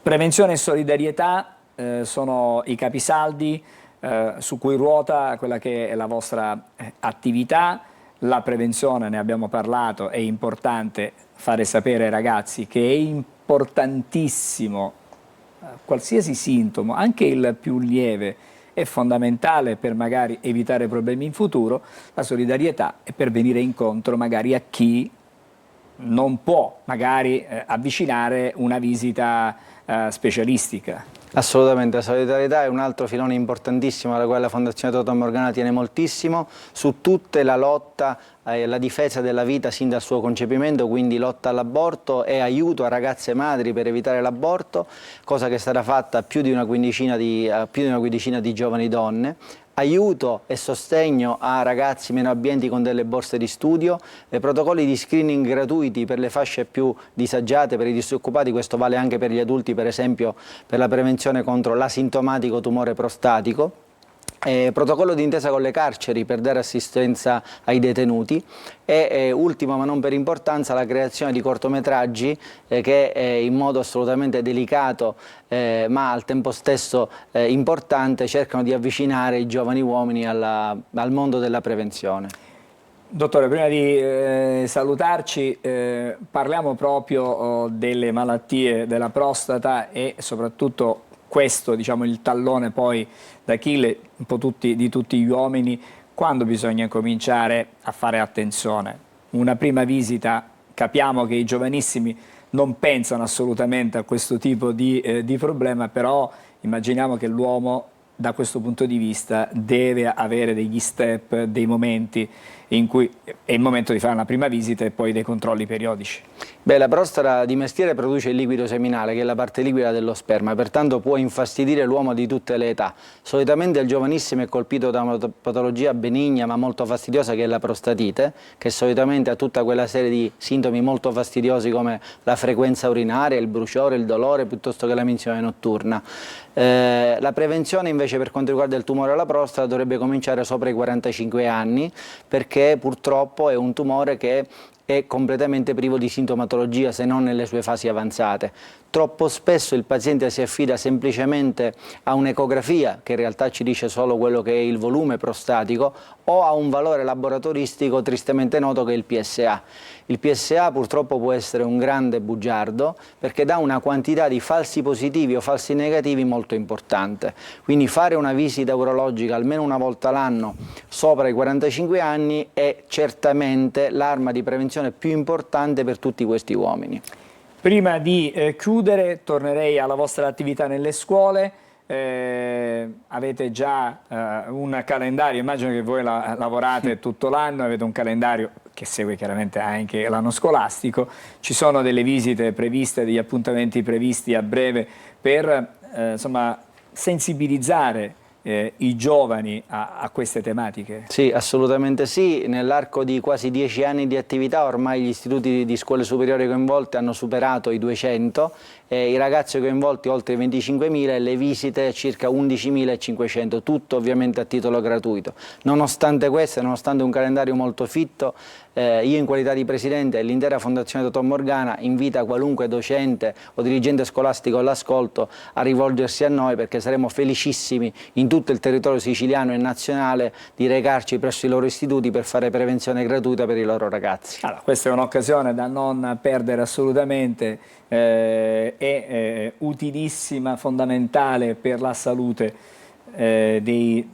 Prevenzione e solidarietà sono i capisaldi su cui ruota quella che è la vostra attività. La prevenzione, ne abbiamo parlato, è importante fare sapere ai ragazzi che è importantissimo qualsiasi sintomo, anche il più lieve, è fondamentale per magari evitare problemi in futuro. La solidarietà è per venire incontro magari a chi non può magari avvicinare una visita specialistica. Assolutamente, la solidarietà è un altro filone importantissimo alla quale la Fondazione Totò Morgana tiene moltissimo, su tutte la lotta la difesa della vita sin dal suo concepimento, quindi lotta all'aborto e aiuto a ragazze e madri per evitare l'aborto, cosa che sarà fatta a più di una quindicina di giovani donne. Aiuto e sostegno a ragazzi meno abbienti con delle borse di studio, protocolli di screening gratuiti per le fasce più disagiate, per i disoccupati, questo vale anche per gli adulti, per esempio per la prevenzione contro l'asintomatico tumore prostatico. Protocollo d'intesa con le carceri per dare assistenza ai detenuti e ultimo ma non per importanza la creazione di cortometraggi che in modo assolutamente delicato ma al tempo stesso importante cercano di avvicinare i giovani uomini al mondo della prevenzione. Dottore, prima di salutarci parliamo proprio delle malattie della prostata e soprattutto questo, diciamo, il tallone poi d'Achille un po' di tutti gli uomini, quando bisogna cominciare a fare attenzione. Una prima visita, capiamo che i giovanissimi non pensano assolutamente a questo tipo di problema, però immaginiamo che l'uomo da questo punto di vista deve avere degli step, dei momenti in cui è il momento di fare una prima visita e poi dei controlli periodici. Beh, la prostata di mestiere produce il liquido seminale, che è la parte liquida dello sperma, pertanto può infastidire l'uomo di tutte le età. Solitamente il giovanissimo è colpito da una patologia benigna ma molto fastidiosa che è la prostatite, che solitamente ha tutta quella serie di sintomi molto fastidiosi come la frequenza urinaria, il bruciore, il dolore, piuttosto che la minzione notturna. La prevenzione invece per quanto riguarda il tumore alla prostata dovrebbe cominciare sopra i 45 anni, perché purtroppo è un tumore che è completamente privo di sintomatologia se non nelle sue fasi avanzate. Troppo spesso il paziente si affida semplicemente a un'ecografia che in realtà ci dice solo quello che è il volume prostatico o a un valore laboratoristico tristemente noto che è il PSA. Il PSA purtroppo può essere un grande bugiardo perché dà una quantità di falsi positivi o falsi negativi molto importante. Quindi fare una visita urologica almeno una volta l'anno sopra i 45 anni è certamente l'arma di prevenzione più importante per tutti questi uomini. Prima di chiudere tornerei alla vostra attività nelle scuole. Avete già un calendario, immagino che voi lavorate tutto l'anno, avete un calendario che segue chiaramente anche l'anno scolastico, ci sono delle visite previste, degli appuntamenti previsti a breve per insomma, sensibilizzare i giovani a queste tematiche? Sì, assolutamente sì. Nell'arco di quasi 10 anni di attività ormai gli istituti di scuole superiori coinvolti hanno superato i 200, i ragazzi coinvolti oltre i 25.000 e le visite circa 11.500, tutto ovviamente a titolo gratuito. Nonostante questo, nonostante un calendario molto fitto, io in qualità di presidente e l'intera Fondazione Totò Morgana invita qualunque docente o dirigente scolastico all'ascolto a rivolgersi a noi perché saremo felicissimi in tutto il territorio siciliano e nazionale di recarci presso i loro istituti per fare prevenzione gratuita per i loro ragazzi. Allora, questa è un'occasione da non perdere assolutamente, è utilissima, fondamentale per la salute dei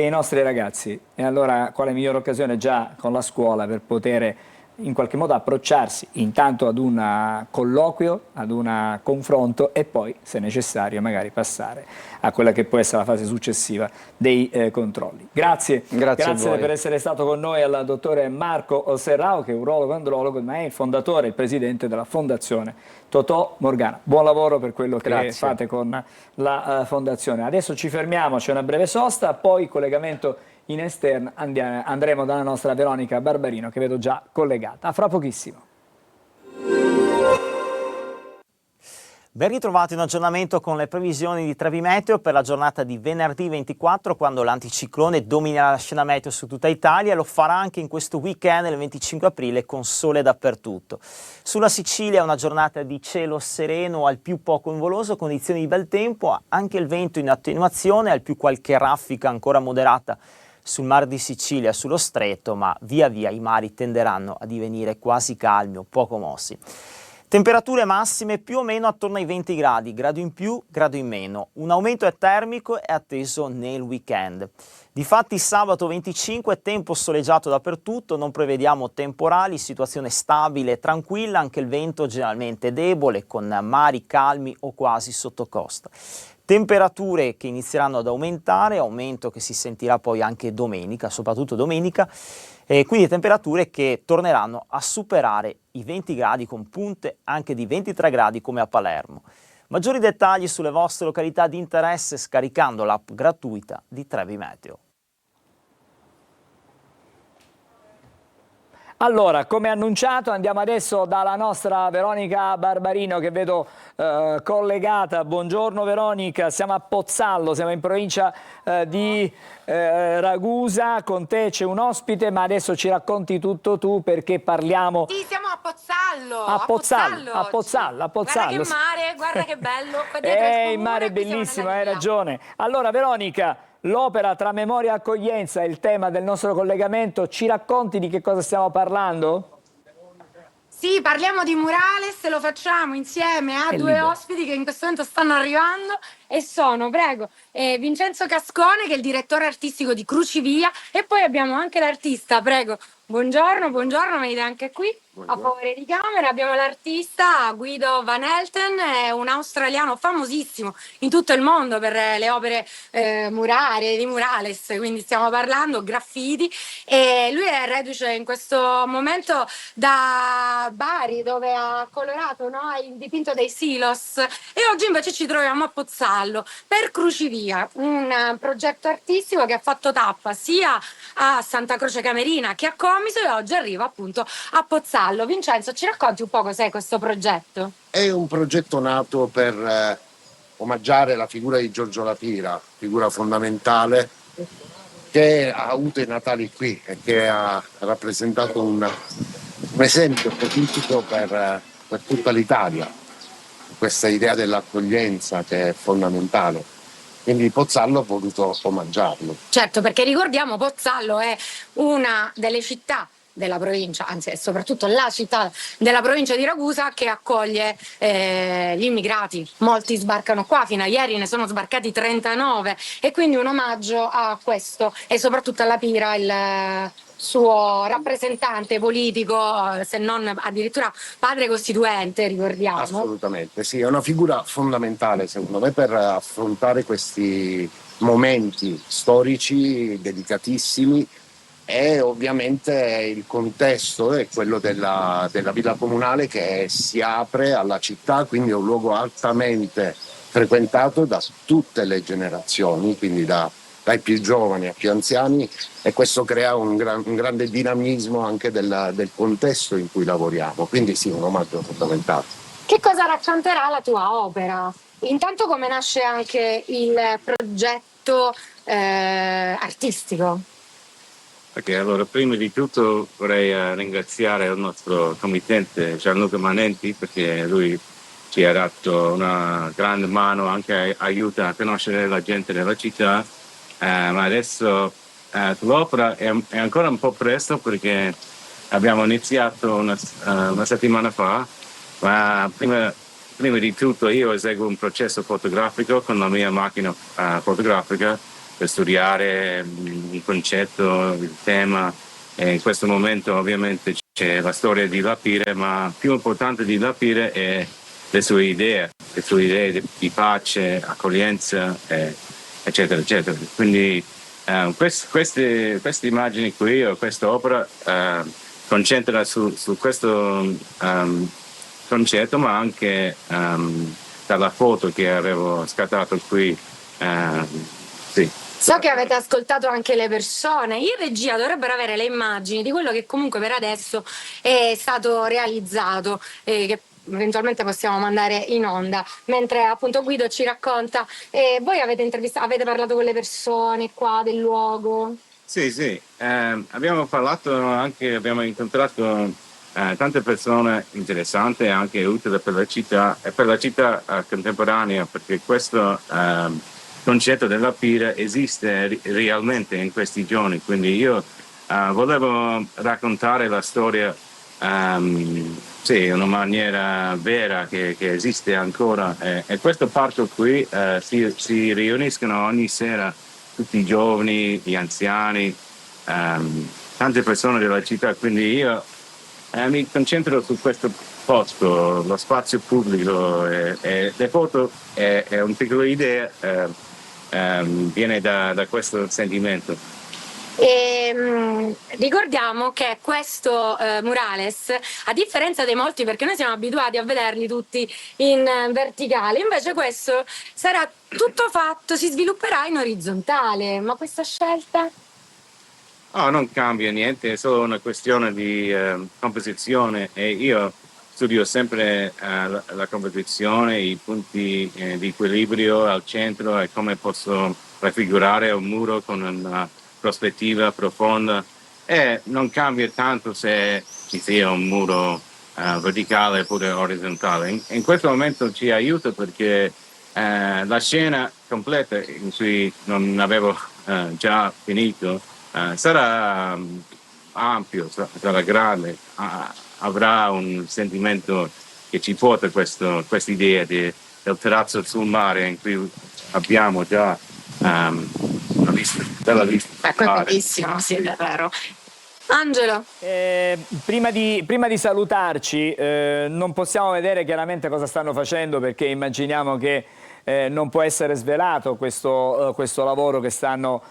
nostri ragazzi. E allora quale migliore occasione già con la scuola per poter in qualche modo approcciarsi intanto ad un colloquio, ad un confronto e poi, se necessario, magari passare a quella che può essere la fase successiva dei controlli. Grazie per essere stato con noi al dottore Marco Serrao, che è urologo andrologo, ma è il fondatore e il presidente della Fondazione Totò Morgana. Buon lavoro per quello che fate con la fondazione. Adesso ci fermiamo, c'è una breve sosta, poi collegamento in esterna, andremo dalla nostra Veronica Barbarino, che vedo già collegata. A fra pochissimo. Ben ritrovati, un aggiornamento con le previsioni di Trevi Meteo per la giornata di venerdì 24, quando l'anticiclone dominerà la scena meteo su tutta Italia. Lo farà anche in questo weekend, il 25 aprile, con sole dappertutto. Sulla Sicilia una giornata di cielo sereno al più poco nuvoloso, condizioni di bel tempo, anche il vento in attenuazione, al più qualche raffica ancora moderata sul Mar di Sicilia, sullo stretto, ma via via i mari tenderanno a divenire quasi calmi o poco mossi. Temperature massime più o meno attorno ai 20 gradi, grado in più, grado in meno. Un aumento termico è atteso nel weekend. Difatti sabato 25 tempo soleggiato dappertutto, non prevediamo temporali, situazione stabile e tranquilla, anche il vento generalmente debole con mari calmi o quasi sotto costa. Temperature che inizieranno ad aumentare, aumento che si sentirà poi anche domenica, soprattutto domenica, e quindi temperature che torneranno a superare i 20 gradi con punte anche di 23 gradi come a Palermo. Maggiori dettagli sulle vostre località di interesse scaricando l'app gratuita di Trevi Meteo. Allora, come annunciato, andiamo adesso dalla nostra Veronica Barbarino, che vedo collegata. Buongiorno Veronica, siamo a Pozzallo, siamo in provincia di Ragusa, con te c'è un ospite, ma adesso ci racconti tutto tu, perché parliamo... Sì, siamo a Pozzallo. A Pozzallo. Guarda che mare, guarda che bello. Il mare è bellissimo, hai ragione. Allora Veronica, l'opera Tra Memoria e Accoglienza è il tema del nostro collegamento, ci racconti di che cosa stiamo parlando? Sì, parliamo di Murales, lo facciamo insieme a due ospiti che in questo momento stanno arrivando e sono, Vincenzo Cascone, che è il direttore artistico di Crucivia, e poi abbiamo anche l'artista, buongiorno, venite anche qui. A favore di camera abbiamo l'artista Guido Van Helten, è un australiano famosissimo in tutto il mondo per le opere murarie di Murales, quindi stiamo parlando graffiti, e lui è reduce in questo momento da Bari, dove ha colorato il dipinto dei Silos, e oggi invece ci troviamo a Pozzallo per Crucivia, un progetto artistico che ha fatto tappa sia a Santa Croce Camerina che a Comiso, e oggi arriva appunto a Pozzallo. Vincenzo, ci racconti un po' cos'è questo progetto? È un progetto nato per omaggiare la figura di Giorgio La Pira, figura fondamentale che ha avuto i natali qui e che ha rappresentato un esempio politico per tutta l'Italia, questa idea dell'accoglienza che è fondamentale. Quindi Pozzallo ha voluto omaggiarlo. Certo, perché ricordiamo, Pozzallo è una delle città della provincia, anzi è soprattutto la città della provincia di Ragusa che accoglie gli immigrati. Molti sbarcano qua, fino a ieri ne sono sbarcati 39, e quindi un omaggio a questo e soprattutto alla Pira, il suo rappresentante politico, se non addirittura padre costituente, ricordiamo. Assolutamente, sì, è una figura fondamentale secondo me per affrontare questi momenti storici delicatissimi. E ovviamente il contesto è quello della villa comunale, che si apre alla città, quindi è un luogo altamente frequentato da tutte le generazioni, quindi dai più giovani a più anziani, e questo crea un grande dinamismo anche del contesto in cui lavoriamo, quindi sì, un omaggio fondamentale. Che cosa racconterà la tua opera? Intanto come nasce anche il progetto artistico? Ok, allora prima di tutto vorrei ringraziare il nostro committente Gianluca Manenti, perché lui ci ha dato una grande mano, anche aiuta a conoscere la gente della città, ma adesso l'opera è ancora un po' presto, perché abbiamo iniziato una settimana fa, ma prima di tutto io eseguo un processo fotografico con la mia macchina fotografica per studiare il concetto, il tema, e in questo momento ovviamente c'è la storia di Lapire, ma più importante di Lapire è le sue idee di pace, accoglienza, eccetera, eccetera. Quindi queste immagini qui, o questa opera, concentra su questo concetto, ma anche dalla foto che avevo scattato qui. Sì. So che avete ascoltato anche le persone. In regia dovrebbero avere le immagini di quello che comunque per adesso è stato realizzato, che eventualmente possiamo mandare in onda, mentre appunto Guido ci racconta. Voi avete parlato con le persone qua del luogo? Sì. Abbiamo incontrato tante persone interessanti e anche utili per la città e per la città contemporanea, perché questo concetto della Lapire esiste realmente in questi giorni. Quindi io volevo raccontare la storia in una maniera vera che esiste ancora, e questo parco qui si riuniscono ogni sera tutti i giovani, gli anziani, tante persone della città, quindi io mi concentro su questo posto, lo spazio pubblico, e le foto è una piccola idea, viene da questo sentimento. Ricordiamo che questo murales, a differenza dei molti, perché noi siamo abituati a vederli tutti in verticale, invece questo sarà tutto fatto, si svilupperà in orizzontale. Ma questa scelta? Non cambia niente, è solo una questione di composizione, e io studio sempre la composizione, i punti di equilibrio al centro e come posso raffigurare un muro con una prospettiva profonda, e non cambia tanto se ci sia un muro verticale oppure orizzontale. In questo momento ci aiuta perché la scena completa, in cui non avevo già finito, sarà ampio, sarà grande, avrà un sentimento che ci porta questa idea del terrazzo sul mare, in cui abbiamo già una bella vista. Ecco, è bellissimo, sì, è vero. Angelo. Prima di salutarci, non possiamo vedere chiaramente cosa stanno facendo, perché immaginiamo che non può essere svelato questo lavoro che stanno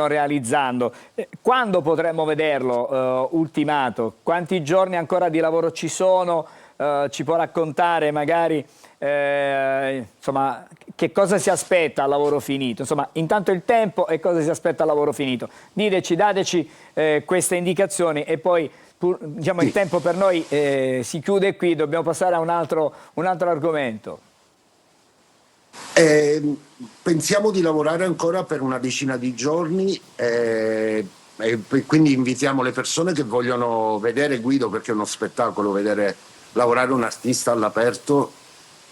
realizzando. Quando potremmo vederlo ultimato? Quanti giorni ancora di lavoro ci sono? Ci può raccontare magari insomma, che cosa si aspetta al lavoro finito? Insomma, intanto il tempo e cosa si aspetta al lavoro finito. Dateci queste indicazioni, e poi diciamo, il tempo per noi si chiude qui, dobbiamo passare a un altro argomento. Pensiamo di lavorare ancora per una decina di giorni, e quindi invitiamo le persone che vogliono vedere Guido, perché è uno spettacolo vedere lavorare un artista all'aperto.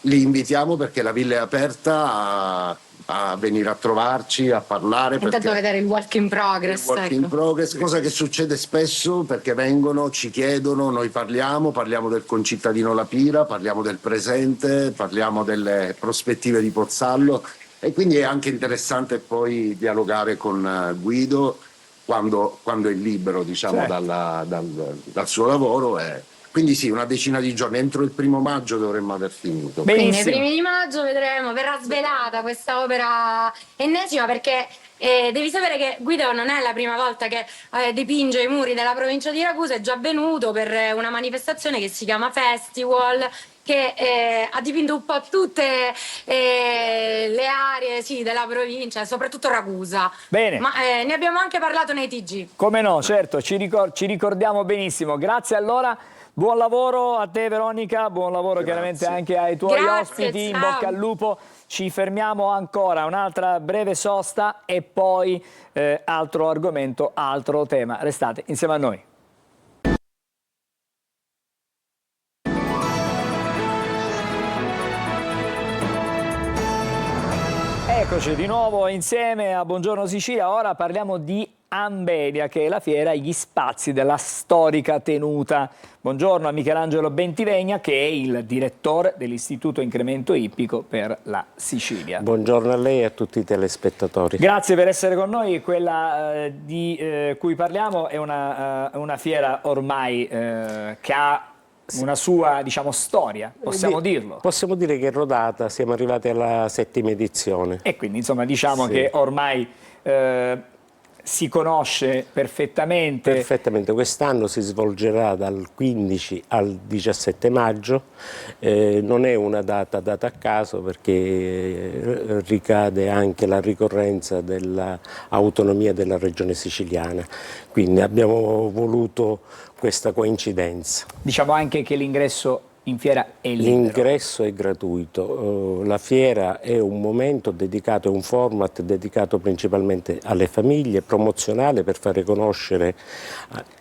Li invitiamo perché la villa è aperta a venire a trovarci, a parlare. Intanto vedere il work in progress. In progress, cosa che succede spesso, perché vengono, ci chiedono, noi parliamo del concittadino Lapira, parliamo del presente, parliamo delle prospettive di Pozzallo, e quindi è anche interessante poi dialogare con Guido quando è libero, diciamo, certo, dal suo lavoro. Quindi sì, una decina di giorni, entro il 1° maggio dovremmo aver finito. Quindi nei primi di maggio vedremo, verrà svelata questa opera ennesima, perché devi sapere che Guido non è la prima volta che dipinge i muri della provincia di Ragusa, è già venuto per una manifestazione che si chiama Festival, che ha dipinto un po' tutte le aree, sì, della provincia, soprattutto Ragusa. Bene. Ma ne abbiamo anche parlato nei TG. Come no, certo, ci ricordiamo benissimo. Grazie allora. Buon lavoro a te, Veronica, buon lavoro chiaramente anche ai tuoi ospiti, in bocca al lupo. Ci fermiamo ancora, un'altra breve sosta e poi altro argomento, altro tema. Restate insieme a noi. Eccoci di nuovo insieme a Buongiorno Sicilia. Ora parliamo di Ambelia, che è la fiera e gli spazi della storica tenuta. Buongiorno a Michelangelo Bentivegna, che è il direttore dell'Istituto Incremento Ippico per la Sicilia. Buongiorno a lei e a tutti i telespettatori. Grazie per essere con noi. Quella di cui parliamo è una fiera ormai che ha una sua, diciamo, storia, possiamo dirlo. Possiamo dire che è rodata, siamo arrivati alla 7ª edizione. E quindi, insomma, diciamo che ormai si conosce perfettamente. Perfettamente, quest'anno si svolgerà dal 15 al 17 maggio, non è una data a caso perché ricade anche la ricorrenza dell'autonomia della regione siciliana, quindi abbiamo voluto questa coincidenza. Diciamo anche che l'ingresso in fiera è libero. L'ingresso è gratuito, la fiera è un momento dedicato, è un format dedicato principalmente alle famiglie, promozionale per fare conoscere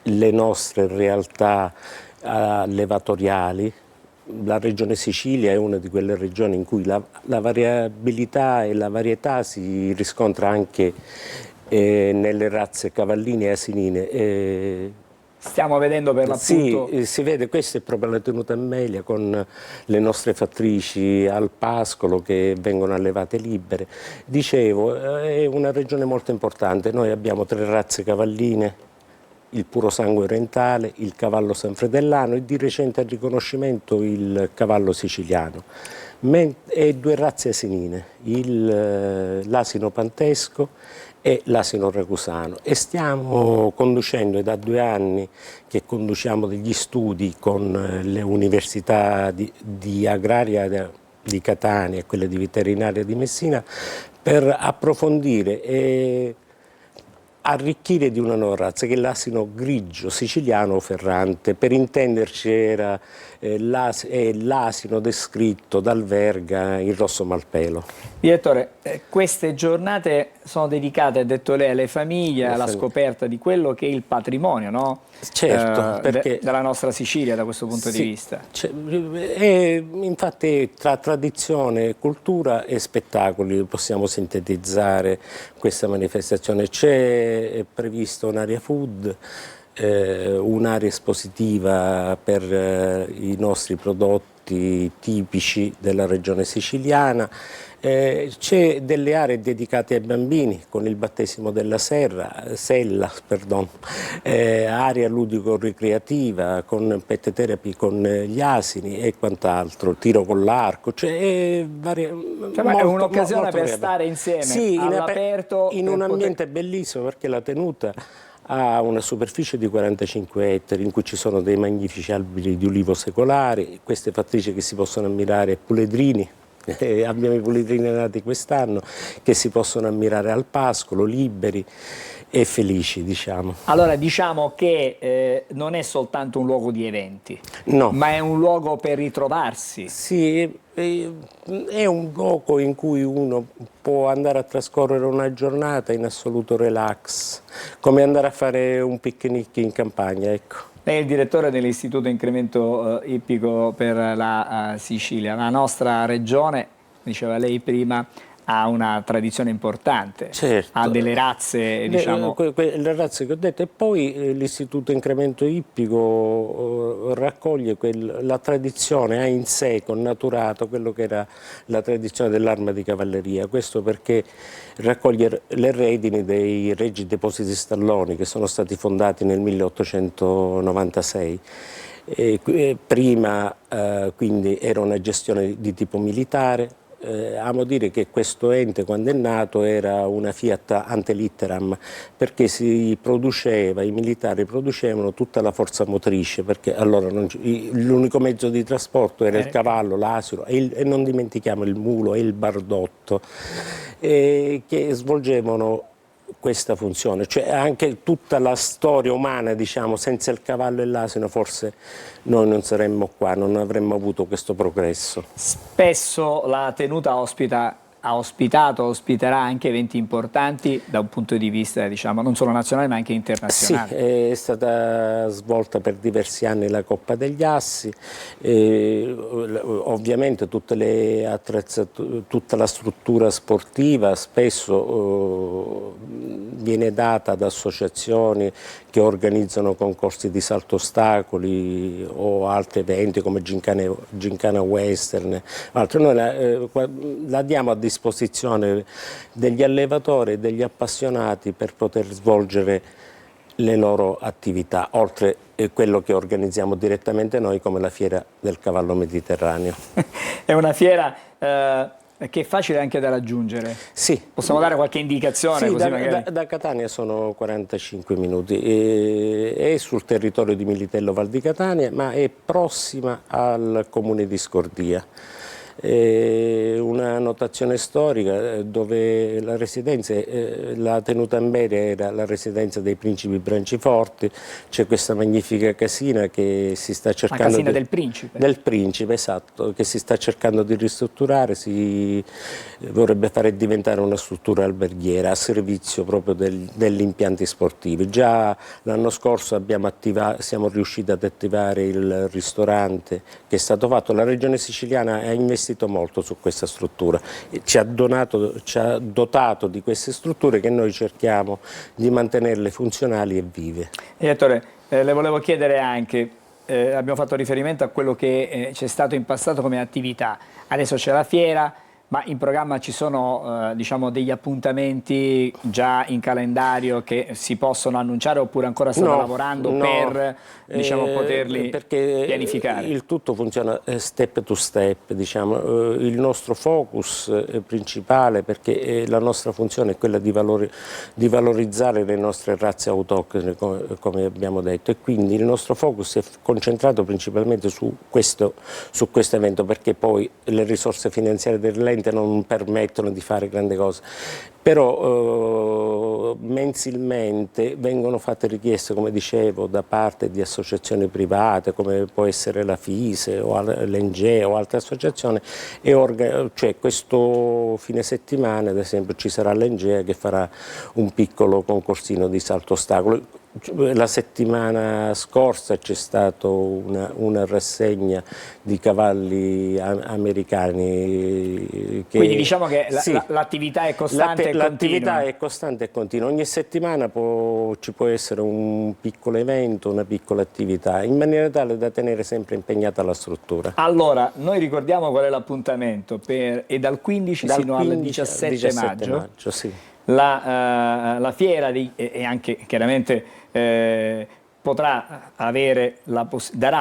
le nostre realtà allevatoriali. La regione Sicilia è una di quelle regioni in cui la variabilità e la varietà si riscontra anche nelle razze cavalline e asinine. Stiamo vedendo per l'appunto. Sì, si vede, questa è proprio la tenuta Ambelia con le nostre fattrici al pascolo che vengono allevate libere. Dicevo, è una regione molto importante, noi abbiamo 3 razze cavalline, il puro sangue orientale, il cavallo sanfredellano e di recente riconoscimento il cavallo siciliano. E 2 razze asinine, l'asino pantesco e l'asino ragusano, e stiamo conducendo, è da 2 anni che conduciamo degli studi con le università di agraria di Catania e quelle di veterinaria di Messina per approfondire e arricchire di una nuova razza che è l'asino grigio siciliano ferrante. Per intenderci era l'asino descritto dal Verga, il rosso malpelo. Direttore, queste giornate sono dedicate, ha detto lei, alle famiglie, alla scoperta di quello che è il patrimonio, no? Certo, perché della nostra Sicilia da questo punto di vista. Infatti tra tradizione, cultura e spettacoli possiamo sintetizzare questa manifestazione. C'è prevista un'area food, un'area espositiva per i nostri prodotti tipici della regione siciliana. C'è delle aree dedicate ai bambini con il battesimo della sella, area ludico-ricreativa con pet therapy con gli asini e quant'altro, tiro con l'arco, è un'occasione per stare insieme all'aperto. In un ambiente bellissimo, perché la tenuta ha una superficie di 45 ettari in cui ci sono dei magnifici alberi di ulivo secolari, queste fattrici che si possono ammirare, puledrini. Abbiamo i puledrini nati quest'anno che si possono ammirare al pascolo, liberi e felici, diciamo. Allora diciamo che non è soltanto un luogo di eventi, no, ma è un luogo per ritrovarsi. Sì, è un luogo in cui uno può andare a trascorrere una giornata in assoluto relax, come andare a fare un picnic in campagna, ecco. Lei è il direttore dell'Istituto Incremento Ippico per la Sicilia. La nostra regione, diceva lei prima, ha una tradizione importante, certo, ha delle razze, diciamo. Le razze che ho detto, e poi l'Istituto Incremento Ippico raccoglie la tradizione, ha in sé connaturato quello che era la tradizione dell'arma di cavalleria, questo perché raccoglie le redini dei Regi Depositi Stalloni che sono stati fondati nel 1896. Prima quindi era una gestione di tipo militare. Amo dire che questo ente, quando è nato, era una Fiat ante litteram, perché si produceva, i militari producevano tutta la forza motrice, perché allora l'unico mezzo di trasporto era il cavallo, l'asino e non dimentichiamo il mulo e il bardotto, che svolgevano questa funzione, cioè anche tutta la storia umana, diciamo, senza il cavallo e l'asino forse noi non saremmo qua, non avremmo avuto questo progresso. Spesso la tenuta ospiterà anche eventi importanti da un punto di vista, diciamo, non solo nazionale ma anche internazionale. Sì, è stata svolta per diversi anni la Coppa degli Assi, ovviamente tutta la struttura sportiva spesso viene data ad associazioni che organizzano concorsi di salto ostacoli o altri eventi come Gincana Western. Noi la diamo a disposizione degli allevatori e degli appassionati per poter svolgere le loro attività, oltre a quello che organizziamo direttamente noi come la Fiera del Cavallo Mediterraneo. È una fiera che è facile anche da raggiungere. Sì. Possiamo dare qualche indicazione? Sì, così magari... da Catania sono 45 minuti, è sul territorio di Militello Val di Catania, ma è prossima al comune di Scordia. Una notazione storica dove la residenza, la tenuta Amberi era la residenza dei principi Branciforti, c'è questa magnifica casina che si sta cercando... La casina del principe. Del principe, esatto, che si sta cercando di ristrutturare, si vorrebbe fare diventare una struttura alberghiera a servizio proprio degli impianti sportivi. Già l'anno scorso siamo riusciti ad attivare il ristorante che è stato fatto, la regione siciliana ha investito molto su questa struttura, ci ha dotato di queste strutture che noi cerchiamo di mantenerle funzionali e vive. Direttore, le volevo chiedere anche, abbiamo fatto riferimento a quello che c'è stato in passato come attività, adesso c'è la fiera, ma in programma ci sono diciamo degli appuntamenti già in calendario che si possono annunciare oppure ancora state lavorando per diciamo, poterli pianificare? Il tutto funziona step to step, diciamo. Il nostro focus principale, perché la nostra funzione è quella di valorizzare le nostre razze autoctone, come abbiamo detto, e quindi il nostro focus è concentrato principalmente su questo evento, perché poi le risorse finanziarie dell'ente non permettono di fare grandi cose, però mensilmente vengono fatte richieste, come dicevo, da parte di associazioni private come può essere la FISE o l'ENGE o altre associazioni, cioè questo fine settimana ad esempio ci sarà l'ENGE che farà un piccolo concorsino di salto ostacolo. La settimana scorsa c'è stata una rassegna di cavalli americani. Quindi diciamo che l'attività è costante e continua. L'attività è costante e continua. Ogni settimana ci può essere un piccolo evento, una piccola attività, in maniera tale da tenere sempre impegnata la struttura. Allora, noi ricordiamo qual è l'appuntamento, è dal 15 fino al 17 maggio. Sì. La fiera e anche chiaramente darà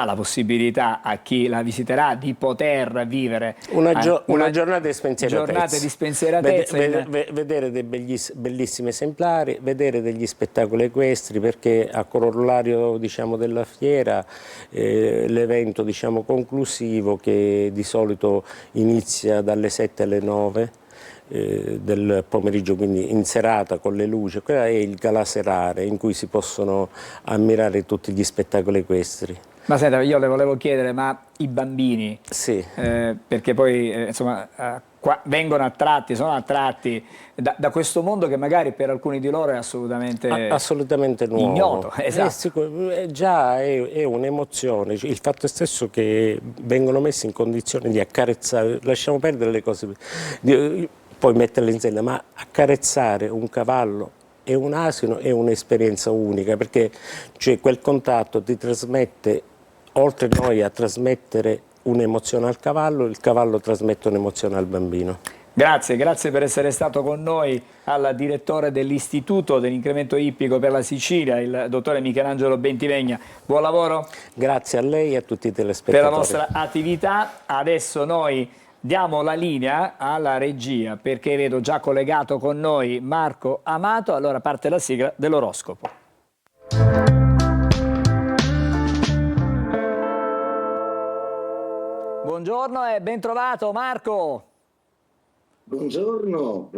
la possibilità a chi la visiterà di poter vivere una giornata di spensieratezza, vedere dei bellissimi esemplari, vedere degli spettacoli equestri, perché a corollario diciamo, della fiera l'evento diciamo, conclusivo, che di solito inizia dalle 7 alle 9 del pomeriggio, quindi in serata con le luci, quella è il Galà Serale, in cui si possono ammirare tutti gli spettacoli equestri. Ma senta, io le volevo chiedere, ma i bambini, sì. Perché poi insomma sono attratti da questo mondo che magari per alcuni di loro è assolutamente nuovo, ignoto. Esatto. Già è un'emozione, il fatto stesso che vengono messi in condizione di accarezzare, lasciamo perdere le cose, poi metterle in sella, ma accarezzare un cavallo e un asino è un'esperienza unica, perché cioè, quel contatto ti trasmette, oltre noi a trasmettere un'emozione al cavallo, il cavallo trasmette un'emozione al bambino. Grazie per essere stato con noi, al direttore dell'Istituto dell'Incremento Ippico per la Sicilia, il dottore Michelangelo Bentivegna. Buon lavoro. Grazie a lei e a tutti i telespettatori. Per la vostra attività. Adesso noi diamo la linea alla regia, perché vedo già collegato con noi Marco Amato. Allora parte la sigla dell'oroscopo. Buongiorno e ben trovato Marco. Buongiorno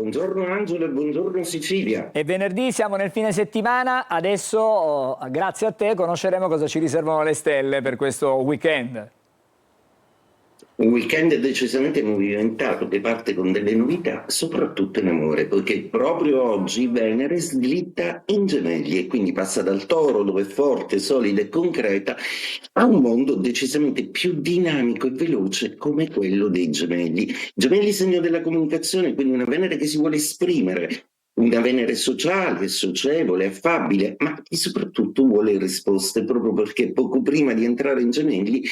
Angelo e buongiorno Sicilia. E venerdì siamo nel fine settimana, adesso grazie a te conosceremo cosa ci riservano le stelle per questo weekend. Un weekend decisamente movimentato che parte con delle novità, soprattutto in amore, poiché proprio oggi Venere slitta in Gemelli e quindi passa dal Toro, dove è forte, solida e concreta, a un mondo decisamente più dinamico e veloce come quello dei Gemelli. Gemelli segno della comunicazione, quindi una Venere che si vuole esprimere, Una Venere sociale, socievole, affabile, ma che soprattutto vuole risposte, proprio perché poco prima di entrare in Gemelli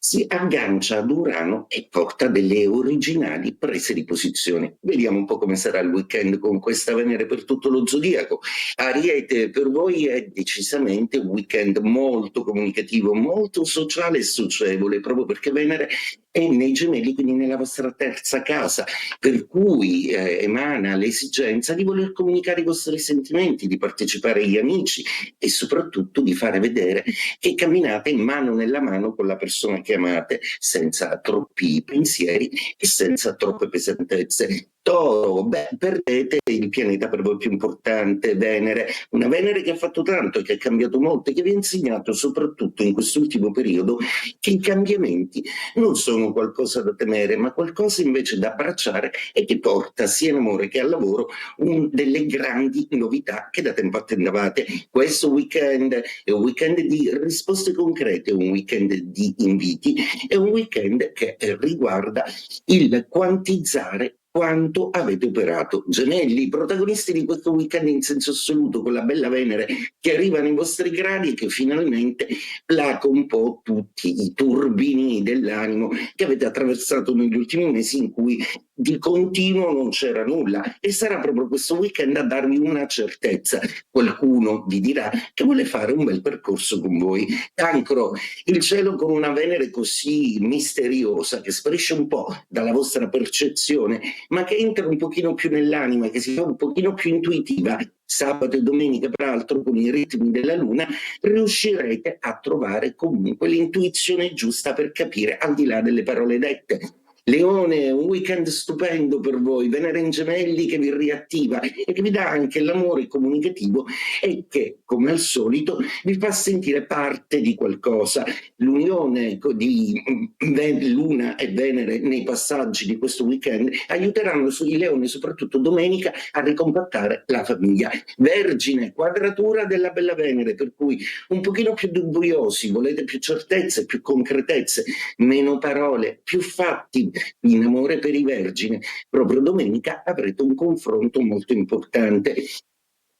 si aggancia ad Urano e porta delle originali prese di posizione. Vediamo un po' come sarà il weekend con questa Venere per tutto lo zodiaco. Ariete, per voi è decisamente un weekend molto comunicativo, molto sociale e socievole, proprio perché Venere è nei Gemelli, quindi nella vostra terza casa, per cui emana l'esigenza di voler comunicare i vostri sentimenti, di partecipare agli amici e soprattutto di fare vedere che camminate mano nella mano con la persona che amate, senza troppi pensieri e senza troppe pesantezze. Toro, perdete il pianeta per voi più importante, Venere, una Venere che ha fatto tanto e che ha cambiato molto e che vi ha insegnato soprattutto in quest'ultimo periodo che i cambiamenti non sono qualcosa da temere, ma qualcosa invece da abbracciare e che porta sia in amore che al lavoro delle grandi novità che da tempo attendavate. Questo weekend è un weekend di risposte concrete, un weekend di inviti, è un weekend che riguarda il quantizzare quanto avete operato. Gemelli, protagonisti di questo weekend in senso assoluto, con la bella Venere che arriva nei vostri gradi e che finalmente placa un po' tutti i turbini dell'animo che avete attraversato negli ultimi mesi, in cui di continuo non c'era nulla, e sarà proprio questo weekend a darvi una certezza. Qualcuno vi dirà che vuole fare un bel percorso con voi. Cancro, il cielo con una Venere così misteriosa che sparisce un po' dalla vostra percezione, ma che entra un pochino più nell'anima, che si fa un pochino più intuitiva. Sabato e domenica, peraltro, con i ritmi della Luna, riuscirete a trovare comunque l'intuizione giusta per capire al di là delle parole dette. Leone, un weekend stupendo per voi, Venere in Gemelli che vi riattiva e che vi dà anche l'amore comunicativo e che, come al solito, vi fa sentire parte di qualcosa. L'unione di Luna e Venere nei passaggi di questo weekend aiuteranno i Leoni, soprattutto domenica, a ricompattare la famiglia. Vergine, quadratura della bella Venere, per cui un pochino più dubbiosi, volete più certezze, più concretezze, meno parole, più fatti. In amore per i Vergine, proprio domenica avrete un confronto molto importante.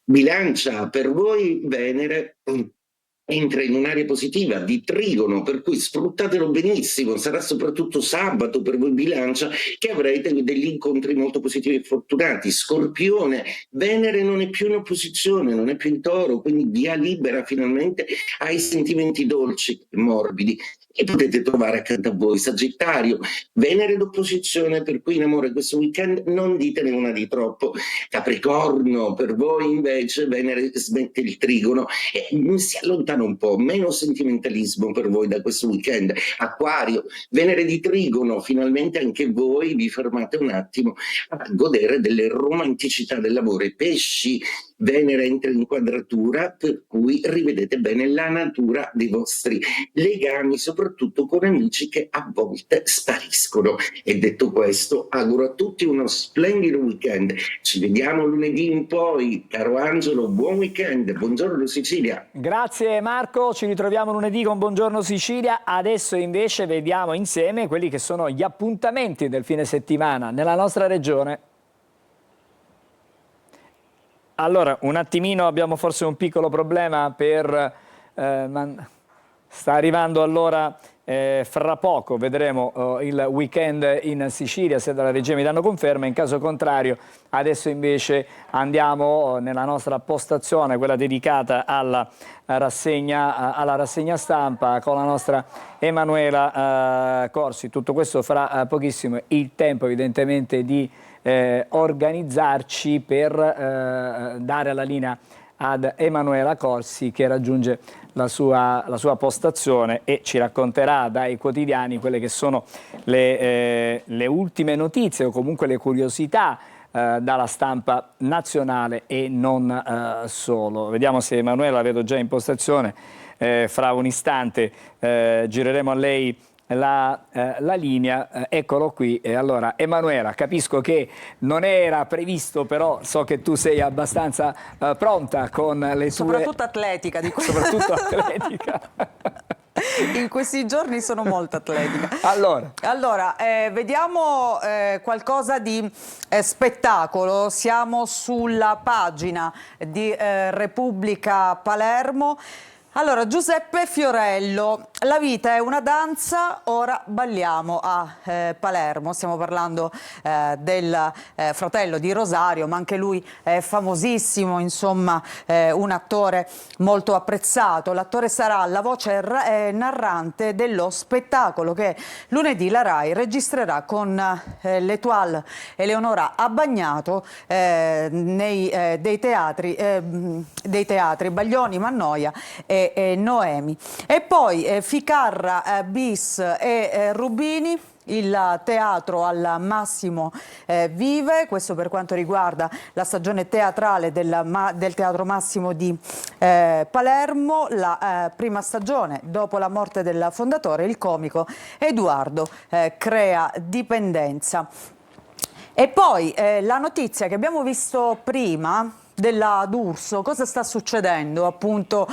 Bilancia, per voi Venere entra in un'area positiva di trigono, per cui sfruttatelo benissimo. Sarà soprattutto sabato per voi Bilancia che avrete degli incontri molto positivi e fortunati. Scorpione, Venere non è più in opposizione, non è più in Toro, quindi via libera finalmente ai sentimenti dolci e morbidi che potete trovare accanto a voi. Sagittario, Venere d'opposizione, per cui in amore questo weekend non ditene una di troppo. Capricorno, per voi invece Venere smette il trigono e si allontana un po', meno sentimentalismo per voi da questo weekend. Acquario, Venere di trigono, finalmente anche voi vi fermate un attimo a godere delle romanticità del lavoro. E Pesci, Venere entra in quadratura, per cui rivedete bene la natura dei vostri legami, soprattutto con amici che a volte spariscono. E detto questo, auguro a tutti uno splendido weekend. Ci vediamo lunedì in poi. Caro Angelo, buon weekend. Buongiorno Sicilia. Grazie Marco, ci ritroviamo lunedì con Buongiorno Sicilia. Adesso invece vediamo insieme quelli che sono gli appuntamenti del fine settimana nella nostra regione. Allora, un attimino abbiamo forse un piccolo problema per... sta arrivando allora fra poco, vedremo il weekend in Sicilia, se dalla regia mi danno conferma. In caso contrario adesso invece andiamo nella nostra postazione, quella dedicata alla rassegna stampa, con la nostra Emanuela Corsi. Tutto questo fra pochissimo, il tempo evidentemente di organizzarci per dare la linea ad Emanuela Corsi, che raggiunge la sua postazione e ci racconterà dai quotidiani quelle che sono le ultime notizie o comunque le curiosità dalla stampa nazionale e non solo. Vediamo se Emanuela la vedo già in postazione. Fra un istante gireremo a lei la linea, eccolo qui. Allora Emanuela, capisco che non era previsto, però so che tu sei abbastanza pronta con le tue... Soprattutto atletica. Soprattutto atletica. In questi giorni sono molto atletica. Allora, vediamo qualcosa di spettacolo. Siamo sulla pagina di Repubblica Palermo. Allora, Giuseppe Fiorello, la vita è una danza, ora balliamo a Palermo. Stiamo parlando del fratello di Rosario, ma anche lui è famosissimo, insomma, un attore molto apprezzato. L'attore sarà la voce narrante dello spettacolo che lunedì la Rai registrerà con l'Étoile Eleonora Abbagnato dei teatri Baglioni, Mannoia e Noemi. E poi Ficarra bis e Rubini. Il teatro al massimo vive, questo per quanto riguarda la stagione teatrale del Teatro Massimo di Palermo. La prima stagione, dopo la morte del fondatore, il comico Edoardo crea dipendenza. E poi la notizia che abbiamo visto prima della D'Urso, cosa sta succedendo appunto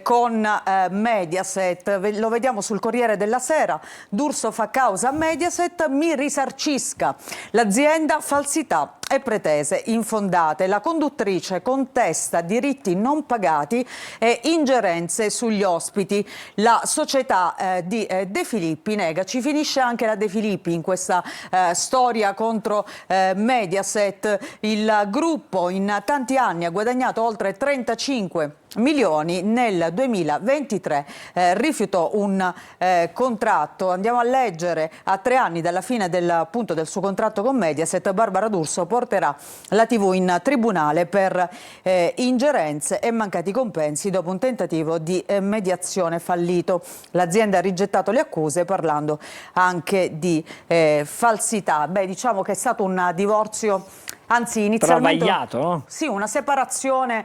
con Mediaset? Lo vediamo sul Corriere della Sera. D'Urso fa causa a Mediaset, mi risarcisca l'azienda, falsità e pretese infondate. La conduttrice contesta diritti non pagati e ingerenze sugli ospiti. La società di De Filippi nega. Ci finisce anche la De Filippi in questa storia contro Mediaset. Il gruppo in tanti anni ha guadagnato oltre 35 milioni, nel 2023 rifiutò un contratto. Andiamo a leggere: a 3 anni dalla fine del suo contratto con Mediaset, Barbara D'Urso porterà la TV in tribunale per ingerenze e mancati compensi dopo un tentativo di mediazione fallito. L'azienda ha rigettato le accuse parlando anche di falsità. Beh, diciamo che è stato un divorzio, anzi inizialmente travagliato, no? Sì, una separazione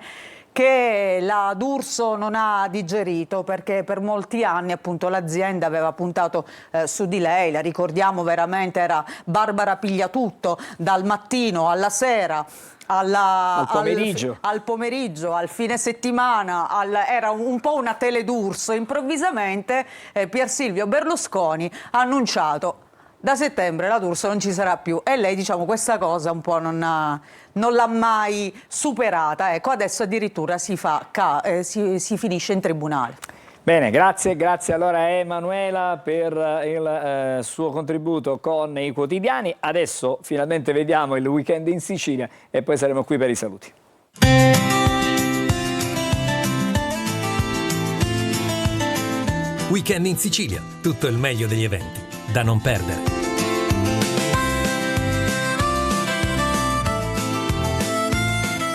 che la D'Urso non ha digerito, perché per molti anni appunto l'azienda aveva puntato su di lei. La ricordiamo veramente, era Barbara Pigliatutto dal mattino alla sera, al pomeriggio, al fine settimana, era un po' una tele D'Urso. Improvvisamente Pier Silvio Berlusconi ha annunciato: da settembre la D'Urso non ci sarà più, e lei, diciamo, questa cosa un po' non l'ha mai superata. Ecco, adesso addirittura si finisce in tribunale. Bene, grazie allora a Emanuela per il suo contributo con i quotidiani. Adesso finalmente vediamo il weekend in Sicilia e poi saremo qui per i saluti. Weekend in Sicilia, tutto il meglio degli eventi da non perdere.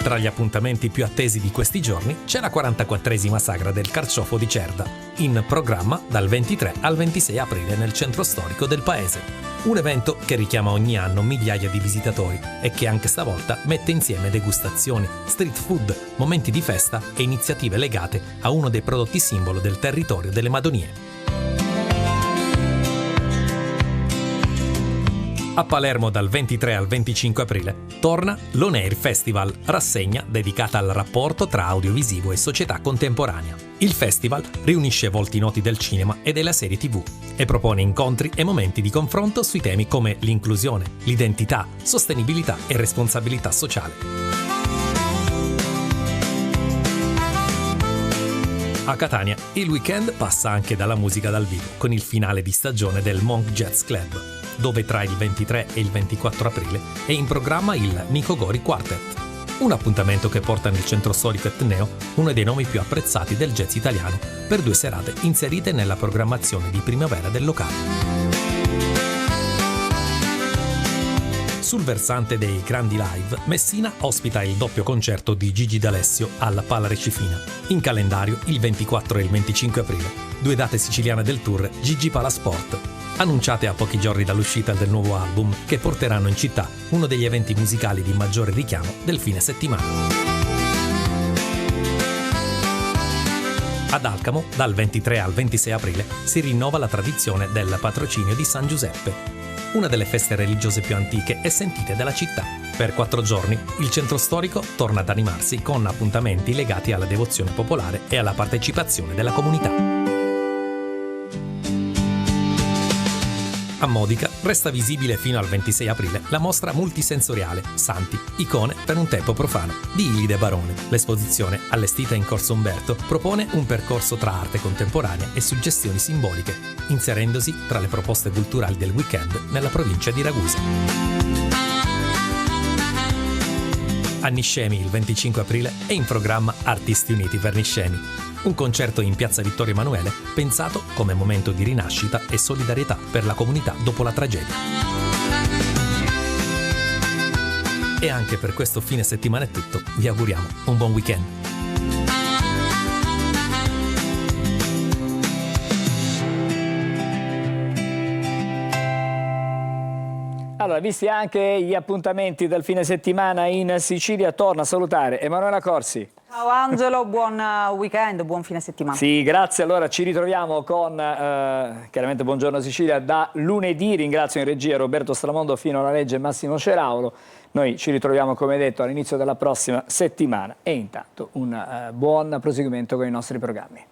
Tra gli appuntamenti più attesi di questi giorni c'è la 44esima sagra del Carciofo di Cerda, in programma dal 23 al 26 aprile nel centro storico del paese. Un evento che richiama ogni anno migliaia di visitatori e che anche stavolta mette insieme degustazioni, street food, momenti di festa e iniziative legate a uno dei prodotti simbolo del territorio delle Madonie. A Palermo dal 23 al 25 aprile torna l'On Air Festival, rassegna dedicata al rapporto tra audiovisivo e società contemporanea. Il festival riunisce volti noti del cinema e della serie TV e propone incontri e momenti di confronto sui temi come l'inclusione, l'identità, sostenibilità e responsabilità sociale. A Catania il weekend passa anche dalla musica dal vivo con il finale di stagione del Monk Jazz Club, dove tra il 23 e il 24 aprile è in programma il Nico Gori Quartet, un appuntamento che porta nel centro storico etneo uno dei nomi più apprezzati del jazz italiano per 2 serate inserite nella programmazione di primavera del locale. Sul versante dei grandi live, Messina ospita il doppio concerto di Gigi D'Alessio alla Pala Recifina. In calendario il 24 e il 25 aprile, 2 date siciliane del tour Gigi Palasport, annunciate a pochi giorni dall'uscita del nuovo album, che porteranno in città uno degli eventi musicali di maggiore richiamo del fine settimana. Ad Alcamo, dal 23 al 26 aprile, si rinnova la tradizione del patrocinio di San Giuseppe, una delle feste religiose più antiche e sentite della città. Per 4 giorni il centro storico torna ad animarsi con appuntamenti legati alla devozione popolare e alla partecipazione della comunità. A Modica resta visibile fino al 26 aprile la mostra multisensoriale Santi, icone per un tempo profano di Ilide Barone. L'esposizione, allestita in Corso Umberto, propone un percorso tra arte contemporanea e suggestioni simboliche, inserendosi tra le proposte culturali del weekend nella provincia di Ragusa. A Niscemi il 25 aprile è in programma Artisti Uniti per Niscemi, un concerto in piazza Vittorio Emanuele pensato come momento di rinascita e solidarietà per la comunità dopo la tragedia. E anche per questo fine settimana è tutto, vi auguriamo un buon weekend. Allora, visti anche gli appuntamenti del fine settimana in Sicilia, torna a salutare Emanuela Corsi. Ciao Angelo, buon weekend, buon fine settimana. Sì, grazie. Allora ci ritroviamo con, chiaramente Buongiorno Sicilia, da lunedì. Ringrazio in regia Roberto Stramondo, Fino alla Legge e Massimo Ceraulo. Noi ci ritroviamo, come detto, all'inizio della prossima settimana e intanto un buon proseguimento con i nostri programmi.